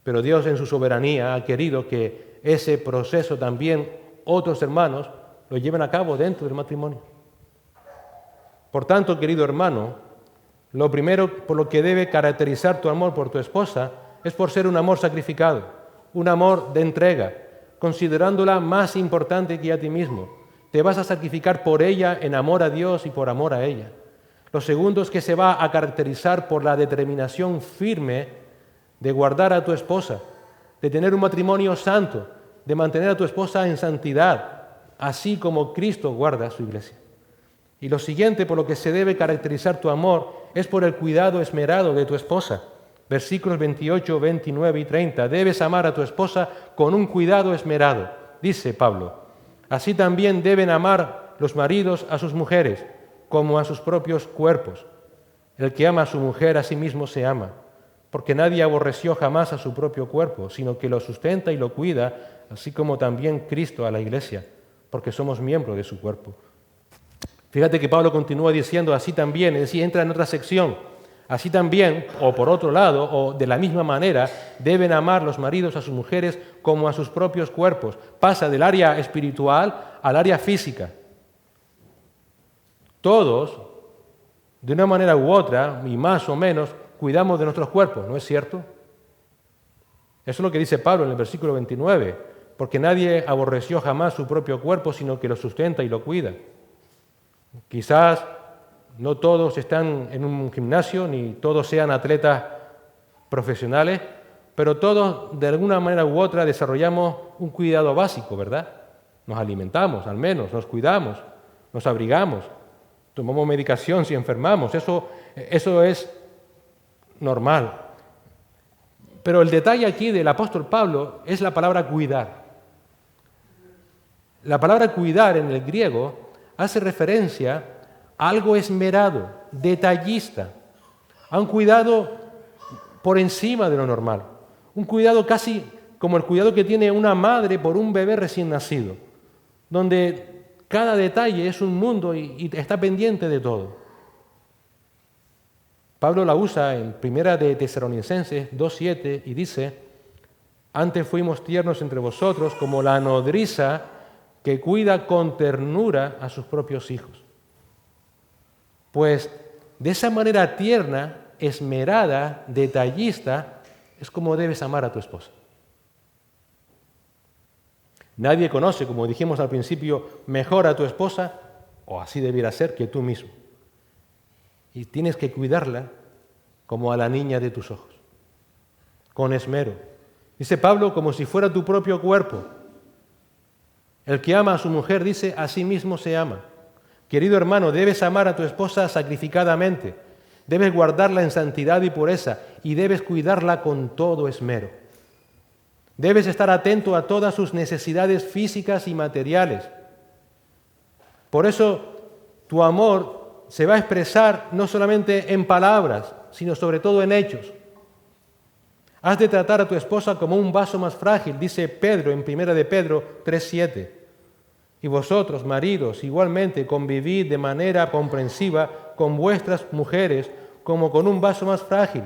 Pero Dios en su soberanía ha querido que ese proceso también otros hermanos lo lleven a cabo dentro del matrimonio. Por tanto, querido hermano, lo primero por lo que debe caracterizar tu amor por tu esposa es por ser un amor sacrificado, un amor de entrega, considerándola más importante que a ti mismo. Te vas a sacrificar por ella en amor a Dios y por amor a ella. Lo segundo es que se va a caracterizar por la determinación firme de guardar a tu esposa, de tener un matrimonio santo, de mantener a tu esposa en santidad, así como Cristo guarda a su iglesia. Y lo siguiente por lo que se debe caracterizar tu amor es por el cuidado esmerado de tu esposa. Versículos 28, 29 y 30. Debes amar a tu esposa con un cuidado esmerado, dice Pablo. Así también deben amar los maridos a sus mujeres, como a sus propios cuerpos. El que ama a su mujer a sí mismo se ama, porque nadie aborreció jamás a su propio cuerpo, sino que lo sustenta y lo cuida, así como también Cristo a la iglesia, porque somos miembros de su cuerpo. Fíjate que Pablo continúa diciendo así también, es decir, entra en otra sección. Así también, o por otro lado, o de la misma manera, deben amar los maridos a sus mujeres como a sus propios cuerpos. Pasa del área espiritual al área física. Todos, de una manera u otra, y más o menos, cuidamos de nuestros cuerpos, ¿no es cierto? Eso es lo que dice Pablo en el versículo 29, porque nadie aborreció jamás su propio cuerpo, sino que lo sustenta y lo cuida. Quizás no todos están en un gimnasio, ni todos sean atletas profesionales, pero todos, de alguna manera u otra, desarrollamos un cuidado básico, ¿verdad? Nos alimentamos, al menos, nos cuidamos, nos abrigamos, tomamos medicación si enfermamos, eso es normal. Pero el detalle aquí del apóstol Pablo es la palabra cuidar. La palabra cuidar en el griego hace referencia a algo esmerado, detallista, a un cuidado por encima de lo normal, un cuidado casi como el cuidado que tiene una madre por un bebé recién nacido, donde cada detalle es un mundo y está pendiente de todo. Pablo la usa en Primera de Tesalonicenses 2:7 y dice: antes fuimos tiernos entre vosotros como la nodriza que cuida con ternura a sus propios hijos. Pues de esa manera tierna, esmerada, detallista, es como debes amar a tu esposa. Nadie conoce, como dijimos al principio, mejor a tu esposa, o así debiera ser, que tú mismo. Y tienes que cuidarla como a la niña de tus ojos, con esmero. Dice Pablo, como si fuera tu propio cuerpo. El que ama a su mujer, dice, a sí mismo se ama. Querido hermano, debes amar a tu esposa sacrificadamente, debes guardarla en santidad y pureza, y debes cuidarla con todo esmero. Debes estar atento a todas sus necesidades físicas y materiales. Por eso, tu amor se va a expresar no solamente en palabras, sino sobre todo en hechos. Has de tratar a tu esposa como un vaso más frágil, dice Pedro en 1 de Pedro 3:7. Y vosotros, maridos, igualmente convivid de manera comprensiva con vuestras mujeres como con un vaso más frágil.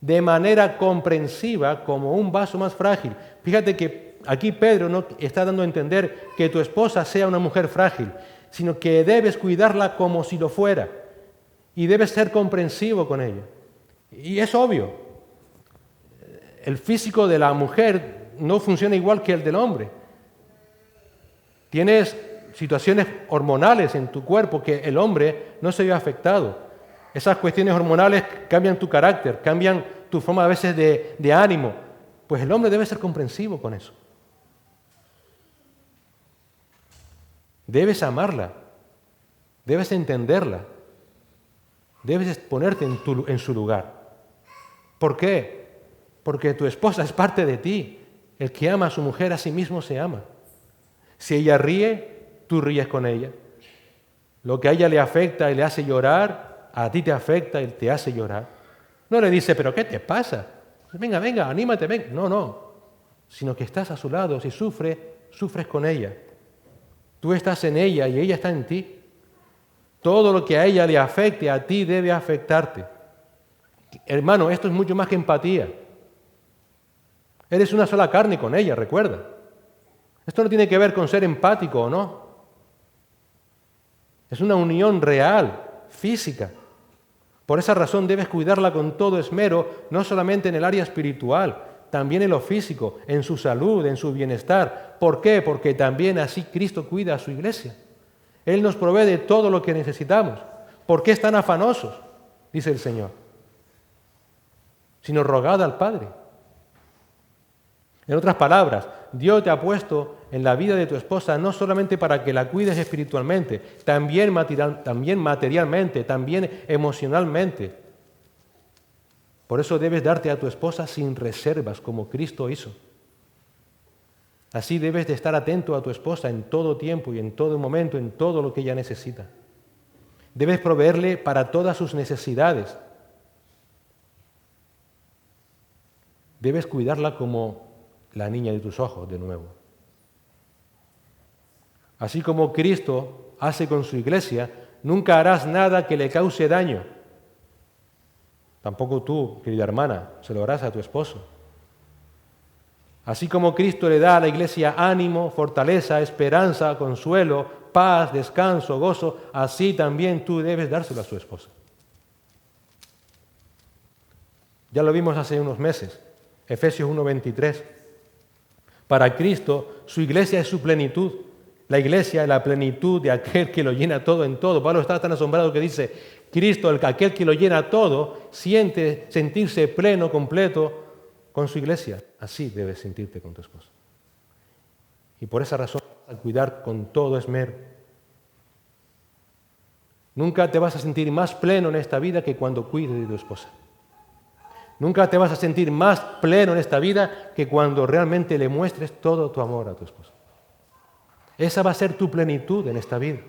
De manera comprensiva como un vaso más frágil. Fíjate que aquí Pedro no está dando a entender que tu esposa sea una mujer frágil, sino que debes cuidarla como si lo fuera. Y debes ser comprensivo con ella. Y es obvio. El físico de la mujer no funciona igual que el del hombre. Tienes situaciones hormonales en tu cuerpo que el hombre no se ve afectado. Esas cuestiones hormonales cambian tu carácter, cambian tu forma a veces de ánimo. Pues el hombre debe ser comprensivo con eso. Debes amarla, debes entenderla, debes ponerte en su lugar. ¿Por qué? Porque tu esposa es parte de ti. El que ama a su mujer a sí mismo se ama. Si ella ríe, tú ríes con ella. Lo que a ella le afecta y le hace llorar, a ti te afecta y te hace llorar. No le dice, ¿pero qué te pasa? Venga, venga, anímate, venga. No. Sino que estás a su lado. Si sufre, sufres con ella. Tú estás en ella y ella está en ti. Todo lo que a ella le afecte, a ti debe afectarte. Hermano, esto es mucho más que empatía. Eres una sola carne con ella, recuerda. Esto no tiene que ver con ser empático o no. Es una unión real, física. Por esa razón debes cuidarla con todo esmero, no solamente en el área espiritual, también en lo físico, en su salud, en su bienestar. ¿Por qué? Porque también así Cristo cuida a su iglesia. Él nos provee de todo lo que necesitamos. ¿Por qué están afanosos? Dice el Señor. Sino rogad al Padre. En otras palabras, Dios te ha puesto en la vida de tu esposa no solamente para que la cuides espiritualmente, también materialmente, también emocionalmente. Por eso debes darte a tu esposa sin reservas, como Cristo hizo. Así debes de estar atento a tu esposa en todo tiempo y en todo momento, en todo lo que ella necesita. Debes proveerle para todas sus necesidades. Debes cuidarla como la niña de tus ojos, de nuevo. Así como Cristo hace con su iglesia, nunca harás nada que le cause daño. Tampoco tú, querida hermana, se lo harás a tu esposo. Así como Cristo le da a la iglesia ánimo, fortaleza, esperanza, consuelo, paz, descanso, gozo, así también tú debes dárselo a su esposa. Ya lo vimos hace unos meses, Efesios 1:23. Para Cristo, su iglesia es su plenitud. La iglesia es la plenitud de aquel que lo llena todo en todo. Pablo está tan asombrado que dice, Cristo, aquel que lo llena todo, siente sentirse pleno, completo con su iglesia. Así debes sentirte con tu esposa. Y por esa razón vas a cuidar con todo esmero. Nunca te vas a sentir más pleno en esta vida que cuando cuides de tu esposa. Nunca te vas a sentir más pleno en esta vida que cuando realmente le muestres todo tu amor a tu esposa. Esa va a ser tu plenitud en esta vida.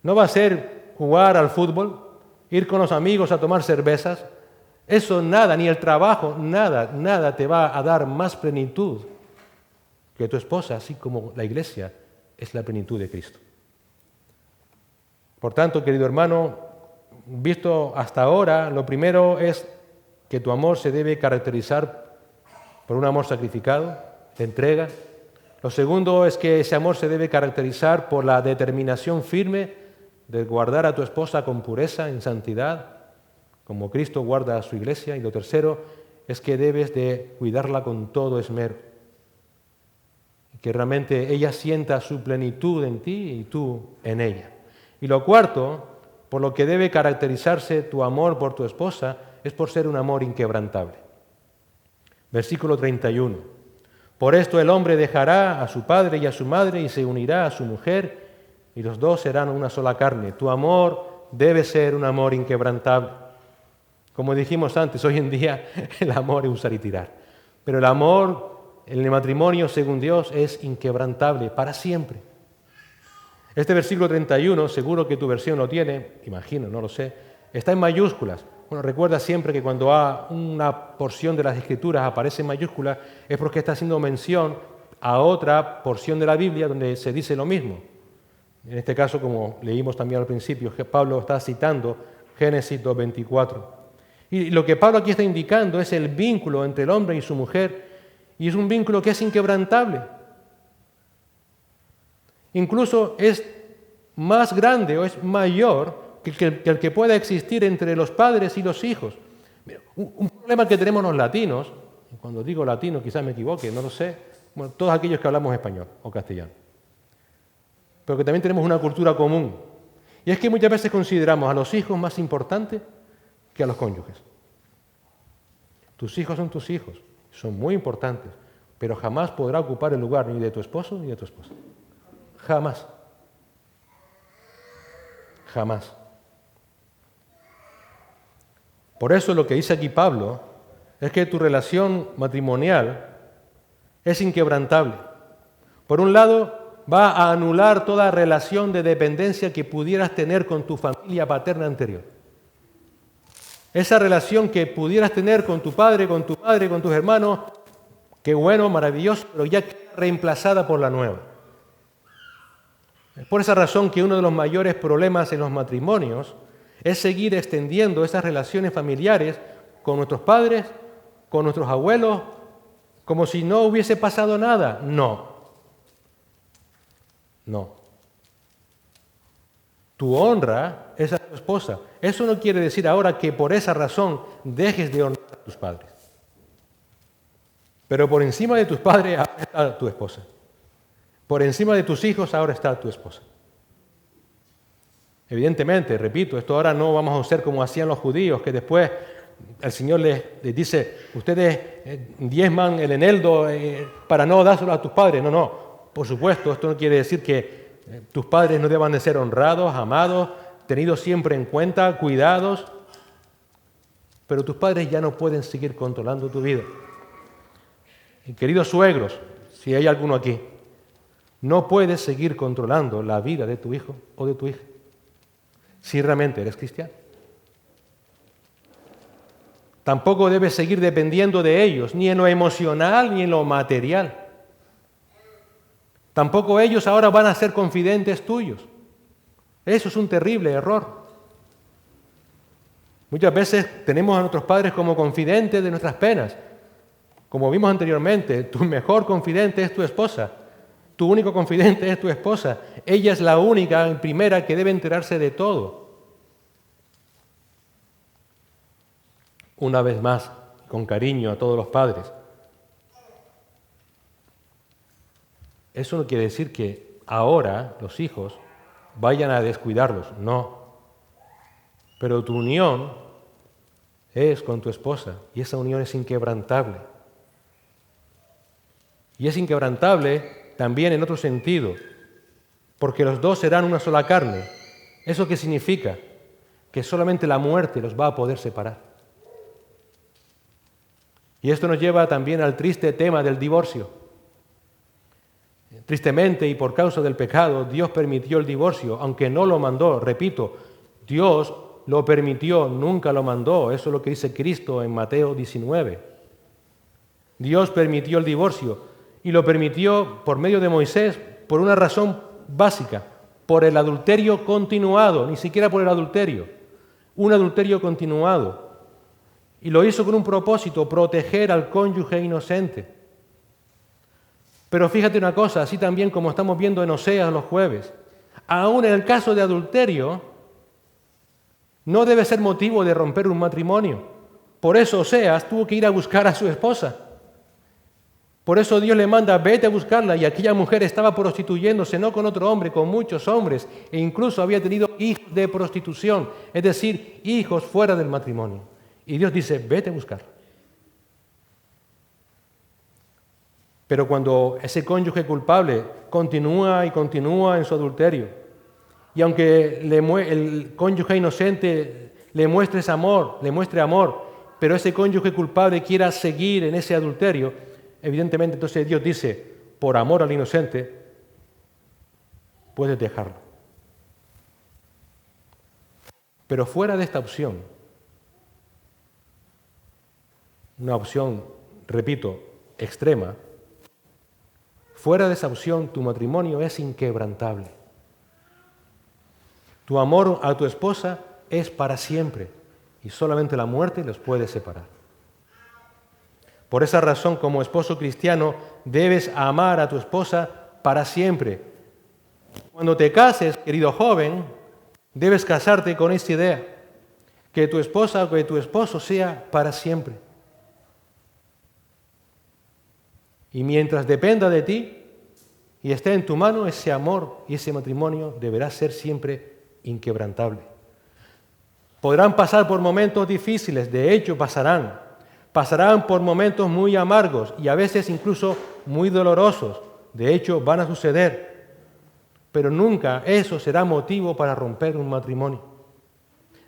No va a ser jugar al fútbol, ir con los amigos a tomar cervezas. Eso nada, ni el trabajo, nada te va a dar más plenitud que tu esposa, así como la iglesia es la plenitud de Cristo. Por tanto, querido hermano, visto hasta ahora, lo primero es que tu amor se debe caracterizar por un amor sacrificado, de entrega. Lo segundo es que ese amor se debe caracterizar por la determinación firme de guardar a tu esposa con pureza, en santidad, como Cristo guarda a su iglesia. Y lo tercero es que debes de cuidarla con todo esmero, que realmente ella sienta su plenitud en ti y tú en ella. Y lo cuarto, por lo que debe caracterizarse tu amor por tu esposa, es por ser un amor inquebrantable. Versículo 31. Por esto el hombre dejará a su padre y a su madre y se unirá a su mujer y los dos serán una sola carne. Tu amor debe ser un amor inquebrantable. Como dijimos antes, hoy en día el amor es usar y tirar. Pero el amor en el matrimonio, según Dios, es inquebrantable para siempre. Este versículo 31, seguro que tu versión lo tiene, imagino, no lo sé, está en mayúsculas. Bueno, recuerda siempre que cuando una porción de las Escrituras aparece en mayúsculas es porque está haciendo mención a otra porción de la Biblia donde se dice lo mismo. En este caso, como leímos también al principio, Pablo está citando Génesis 2:24. Y lo que Pablo aquí está indicando es el vínculo entre el hombre y su mujer, y es un vínculo que es inquebrantable. Incluso es más grande o es mayor que el que pueda existir entre los padres y los hijos. Un problema que tenemos los latinos, cuando digo latino quizás me equivoque, no lo sé, bueno, todos aquellos que hablamos español o castellano. pero que también tenemos una cultura común. Y es que muchas veces consideramos a los hijos más importantes que a los cónyuges. Tus hijos son tus hijos, son muy importantes, pero jamás podrá ocupar el lugar ni de tu esposo ni de tu esposa. Jamás. Jamás. Por eso lo que dice aquí Pablo es que tu relación matrimonial es inquebrantable. Por un lado, va a anular toda relación de dependencia que pudieras tener con tu familia paterna anterior. Esa relación que pudieras tener con tu padre, con tu madre, con tus hermanos, qué bueno, maravilloso, pero ya queda reemplazada por la nueva. Es por esa razón que uno de los mayores problemas en los matrimonios es seguir extendiendo esas relaciones familiares con nuestros padres, con nuestros abuelos, como si no hubiese pasado nada. No. Tu honra es a tu esposa. Eso no quiere decir ahora que por esa razón dejes de honrar a tus padres. Pero por encima de tus padres ahora está tu esposa. Por encima de tus hijos ahora está tu esposa. Evidentemente, repito, esto ahora no vamos a hacer como hacían los judíos, que después el Señor les dice, ustedes diezman el eneldo para no dárselo a tus padres. No, por supuesto, esto no quiere decir que tus padres no deban de ser honrados, amados, tenidos siempre en cuenta, cuidados, pero tus padres ya no pueden seguir controlando tu vida. Y queridos suegros, si hay alguno aquí, no puedes seguir controlando la vida de tu hijo o de tu hija, si realmente eres cristiano. Tampoco debes seguir dependiendo de ellos, ni en lo emocional ni en lo material. Tampoco ellos ahora van a ser confidentes tuyos. Eso es un terrible error. Muchas veces tenemos a nuestros padres como confidentes de nuestras penas. Como vimos anteriormente, tu mejor confidente es tu esposa. Tu único confidente es tu esposa. Ella es la única y primera que debe enterarse de todo. Una vez más, con cariño a todos los padres. Eso no quiere decir que ahora los hijos vayan a descuidarlos, no. Pero tu unión es con tu esposa y esa unión es inquebrantable. Y es inquebrantable también en otro sentido, porque los dos serán una sola carne. ¿Eso qué significa? Que solamente la muerte los va a poder separar. Y esto nos lleva también al triste tema del divorcio. Tristemente y por causa del pecado, Dios permitió el divorcio, aunque no lo mandó. Repito, Dios lo permitió, nunca lo mandó. Eso es lo que dice Cristo en Mateo 19. Dios permitió el divorcio y lo permitió por medio de Moisés por una razón básica, por el adulterio continuado, ni siquiera por el adulterio, un adulterio continuado. Y lo hizo con un propósito, proteger al cónyuge inocente. Pero fíjate una cosa, así también como estamos viendo en Oseas los jueves, aún en el caso de adulterio, no debe ser motivo de romper un matrimonio. Por eso Oseas tuvo que ir a buscar a su esposa. Por eso Dios le manda, vete a buscarla, y aquella mujer estaba prostituyéndose, no con otro hombre, con muchos hombres, e incluso había tenido hijos de prostitución, es decir, hijos fuera del matrimonio. Y Dios dice, vete a buscar. Pero cuando ese cónyuge culpable continúa y continúa en su adulterio, y aunque el cónyuge inocente le muestre amor, pero ese cónyuge culpable quiera seguir en ese adulterio, evidentemente entonces Dios dice, por amor al inocente, puedes dejarlo. Pero fuera de esta opción, una opción, repito, extrema, fuera de esa opción, tu matrimonio es inquebrantable. Tu amor a tu esposa es para siempre y solamente la muerte los puede separar. Por esa razón, como esposo cristiano, debes amar a tu esposa para siempre. Cuando te cases, querido joven, debes casarte con esta idea, que tu esposa o que tu esposo sea para siempre. Y mientras dependa de ti y esté en tu mano, ese amor y ese matrimonio deberá ser siempre inquebrantable. Podrán pasar por momentos difíciles, de hecho pasarán. Pasarán por momentos muy amargos y a veces incluso muy dolorosos. De hecho, van a suceder. Pero nunca eso será motivo para romper un matrimonio.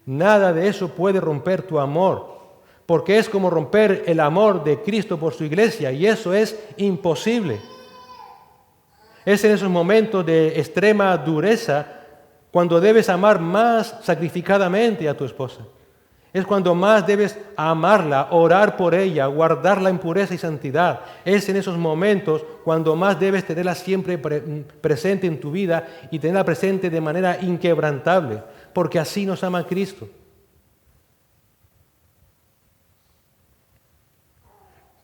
Nada de eso puede romper tu amor, porque es como romper el amor de Cristo por su iglesia, y eso es imposible. Es en esos momentos de extrema dureza cuando debes amar más sacrificadamente a tu esposa. Es cuando más debes amarla, orar por ella, guardarla en pureza y santidad. Es en esos momentos cuando más debes tenerla siempre presente en tu vida y tenerla presente de manera inquebrantable, porque así nos ama Cristo.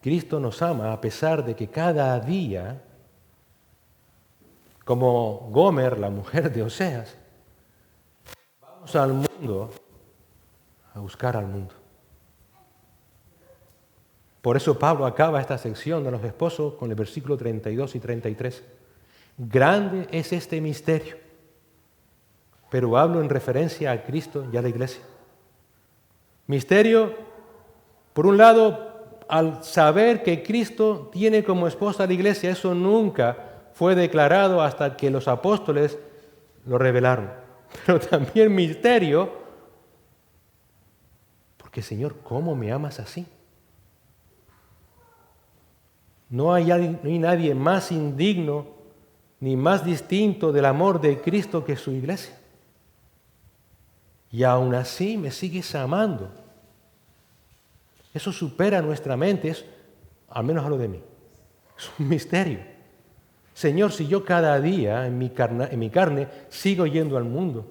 Cristo nos ama a pesar de que cada día, como Gomer, la mujer de Oseas, vamos al mundo a buscar al mundo. Por eso Pablo acaba esta sección de los esposos con el versículo 32 y 33. Grande es este misterio, pero hablo en referencia a Cristo y a la iglesia. Misterio, por un lado, al saber que Cristo tiene como esposa a la iglesia, eso nunca fue declarado hasta que los apóstoles lo revelaron. Pero también misterio, porque Señor, ¿cómo me amas así? No hay nadie más indigno ni más distinto del amor de Cristo que su iglesia. Y aún así me sigues amando. Eso supera nuestra mente, al menos a lo de mí. Es un misterio. Señor, si yo cada día en mi carne sigo yendo al mundo,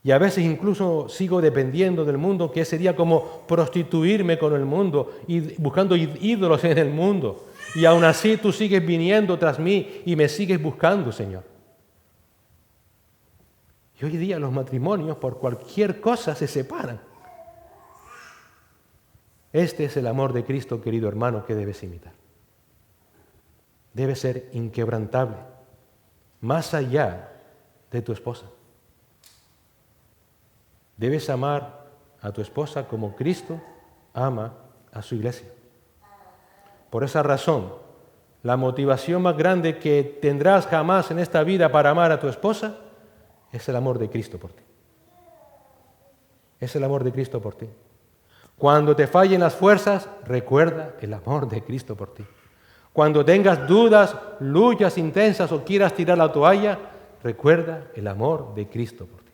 y a veces incluso sigo dependiendo del mundo, que sería como prostituirme con el mundo y buscando ídolos en el mundo. Y aún así tú sigues viniendo tras mí y me sigues buscando, Señor. Y hoy día los matrimonios por cualquier cosa se separan. Este es el amor de Cristo, querido hermano, que debes imitar. Debe ser inquebrantable, más allá de tu esposa. Debes amar a tu esposa como Cristo ama a su iglesia. Por esa razón, la motivación más grande que tendrás jamás en esta vida para amar a tu esposa es el amor de Cristo por ti. Es el amor de Cristo por ti. Cuando te fallen las fuerzas, recuerda el amor de Cristo por ti. Cuando tengas dudas, luchas intensas o quieras tirar la toalla, recuerda el amor de Cristo por ti.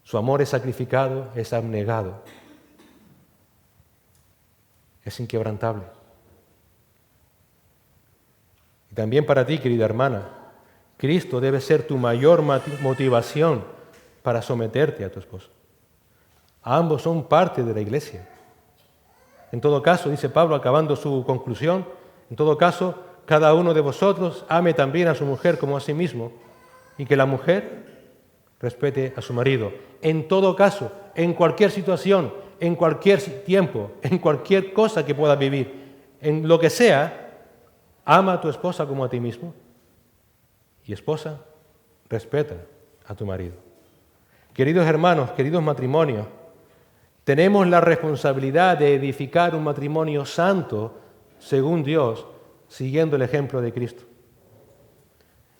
Su amor es sacrificado, es abnegado, es inquebrantable. Y también para ti, querida hermana, Cristo debe ser tu mayor motivación para someterte a tu esposo. Ambos son parte de la iglesia. En todo caso, dice Pablo, acabando su conclusión, en todo caso, cada uno de vosotros ame también a su mujer como a sí mismo, y que la mujer respete a su marido. En todo caso, en cualquier situación, en cualquier tiempo, en cualquier cosa que puedas vivir, en lo que sea, ama a tu esposa como a ti mismo. Y esposa, respeta a tu marido. Queridos hermanos, queridos matrimonios, tenemos la responsabilidad de edificar un matrimonio santo según Dios, siguiendo el ejemplo de Cristo.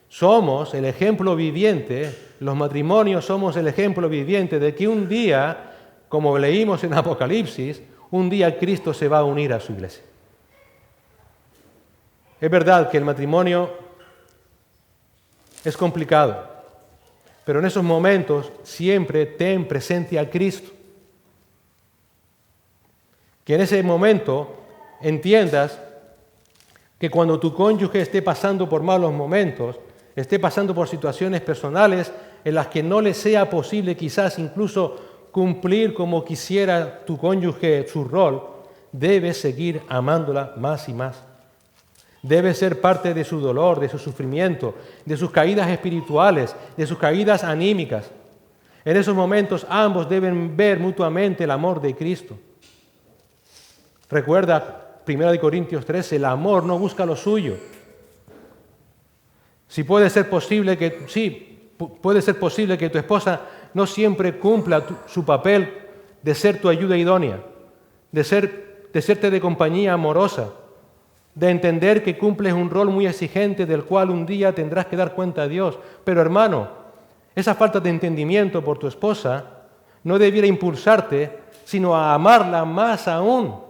Somos el ejemplo viviente, los matrimonios somos el ejemplo viviente de que un día, como leímos en Apocalipsis, un día Cristo se va a unir a su iglesia. Es verdad que el matrimonio es complicado, pero en esos momentos siempre ten presente a Cristo. Que en ese momento entiendas que cuando tu cónyuge esté pasando por malos momentos, esté pasando por situaciones personales en las que no le sea posible quizás incluso cumplir como quisiera tu cónyuge su rol, debes seguir amándola más y más. Debes ser parte de su dolor, de su sufrimiento, de sus caídas espirituales, de sus caídas anímicas. En esos momentos ambos deben ver mutuamente el amor de Cristo. Recuerda 1 Corintios 13, el amor no busca lo suyo. Si puede ser posible que, sí, puede ser posible que tu esposa no siempre cumpla su papel de ser tu ayuda idónea, de serte de compañía amorosa, de entender que cumples un rol muy exigente del cual un día tendrás que dar cuenta a Dios. Pero hermano, esa falta de entendimiento por tu esposa no debiera impulsarte, sino a amarla más aún.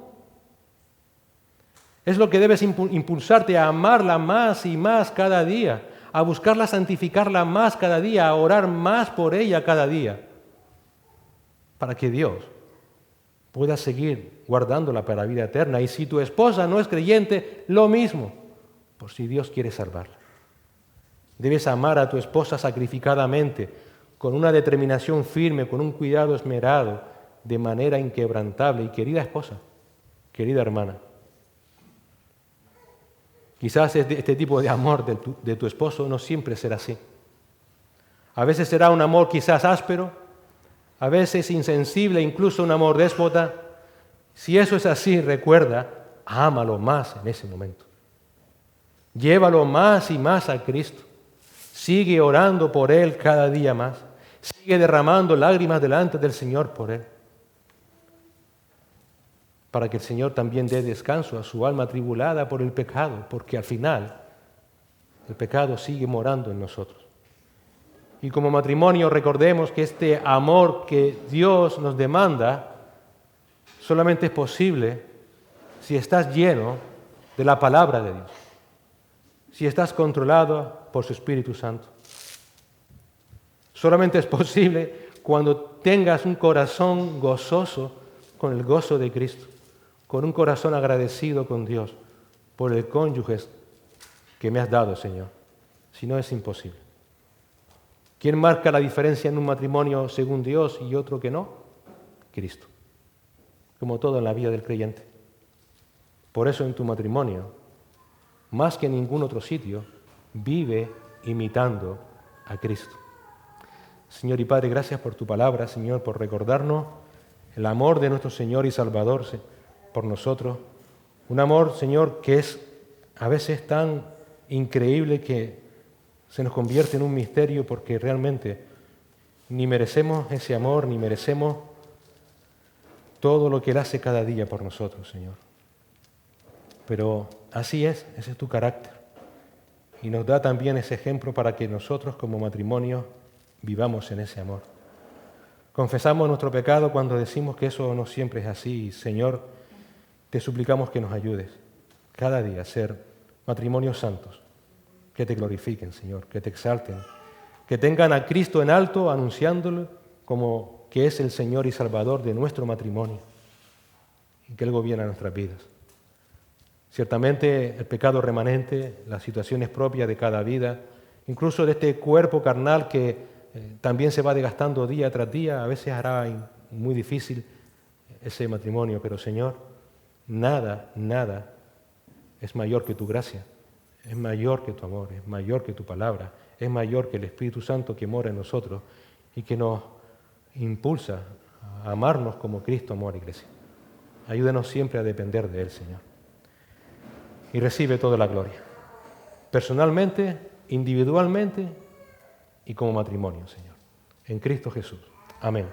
Es lo que debes impulsarte, a amarla más y más cada día, a buscarla santificarla más cada día, a orar más por ella cada día, para que Dios pueda seguir guardándola para la vida eterna. Y si tu esposa no es creyente, lo mismo, por si Dios quiere salvarla. Debes amar a tu esposa sacrificadamente, con una determinación firme, con un cuidado esmerado, de manera inquebrantable. Y querida esposa, querida hermana, quizás este tipo de amor de tu esposo no siempre será así. A veces será un amor quizás áspero, a veces insensible, incluso un amor déspota. Si eso es así, recuerda, ámalo más en ese momento. Llévalo más y más a Cristo. Sigue orando por Él cada día más. Sigue derramando lágrimas delante del Señor por Él, para que el Señor también dé descanso a su alma atribulada por el pecado, porque al final el pecado sigue morando en nosotros. Y como matrimonio recordemos que este amor que Dios nos demanda solamente es posible si estás lleno de la palabra de Dios, si estás controlado por su Espíritu Santo. Solamente es posible cuando tengas un corazón gozoso con el gozo de Cristo, con un corazón agradecido con Dios por el cónyuge que me has dado, Señor. Si no, es imposible. ¿Quién marca la diferencia en un matrimonio según Dios y otro que no? Cristo. Como todo en la vida del creyente. Por eso en tu matrimonio, más que en ningún otro sitio, vive imitando a Cristo. Señor y Padre, gracias por tu palabra, Señor, por recordarnos el amor de nuestro Señor y Salvador por nosotros. Un amor, Señor, que es a veces tan increíble que se nos convierte en un misterio, porque realmente ni merecemos ese amor, ni merecemos todo lo que Él hace cada día por nosotros, Señor. Pero así es, ese es tu carácter. Y nos da también ese ejemplo para que nosotros como matrimonio vivamos en ese amor. Confesamos nuestro pecado cuando decimos que eso no siempre es así. Señor, te suplicamos que nos ayudes cada día a ser matrimonios santos, que te glorifiquen, Señor, que te exalten, que tengan a Cristo en alto, anunciándolo como que es el Señor y Salvador de nuestro matrimonio y que Él gobierna nuestras vidas. Ciertamente el pecado remanente, las situaciones propias de cada vida, incluso de este cuerpo carnal que también se va desgastando día tras día, a veces hará muy difícil ese matrimonio, pero Señor, nada es mayor que tu gracia, es mayor que tu amor, es mayor que tu palabra, es mayor que el Espíritu Santo que mora en nosotros y que nos impulsa a amarnos como Cristo amó a la iglesia. Ayúdanos siempre a depender de Él, Señor. Y recibe toda la gloria, personalmente, individualmente y como matrimonio, Señor. En Cristo Jesús. Amén.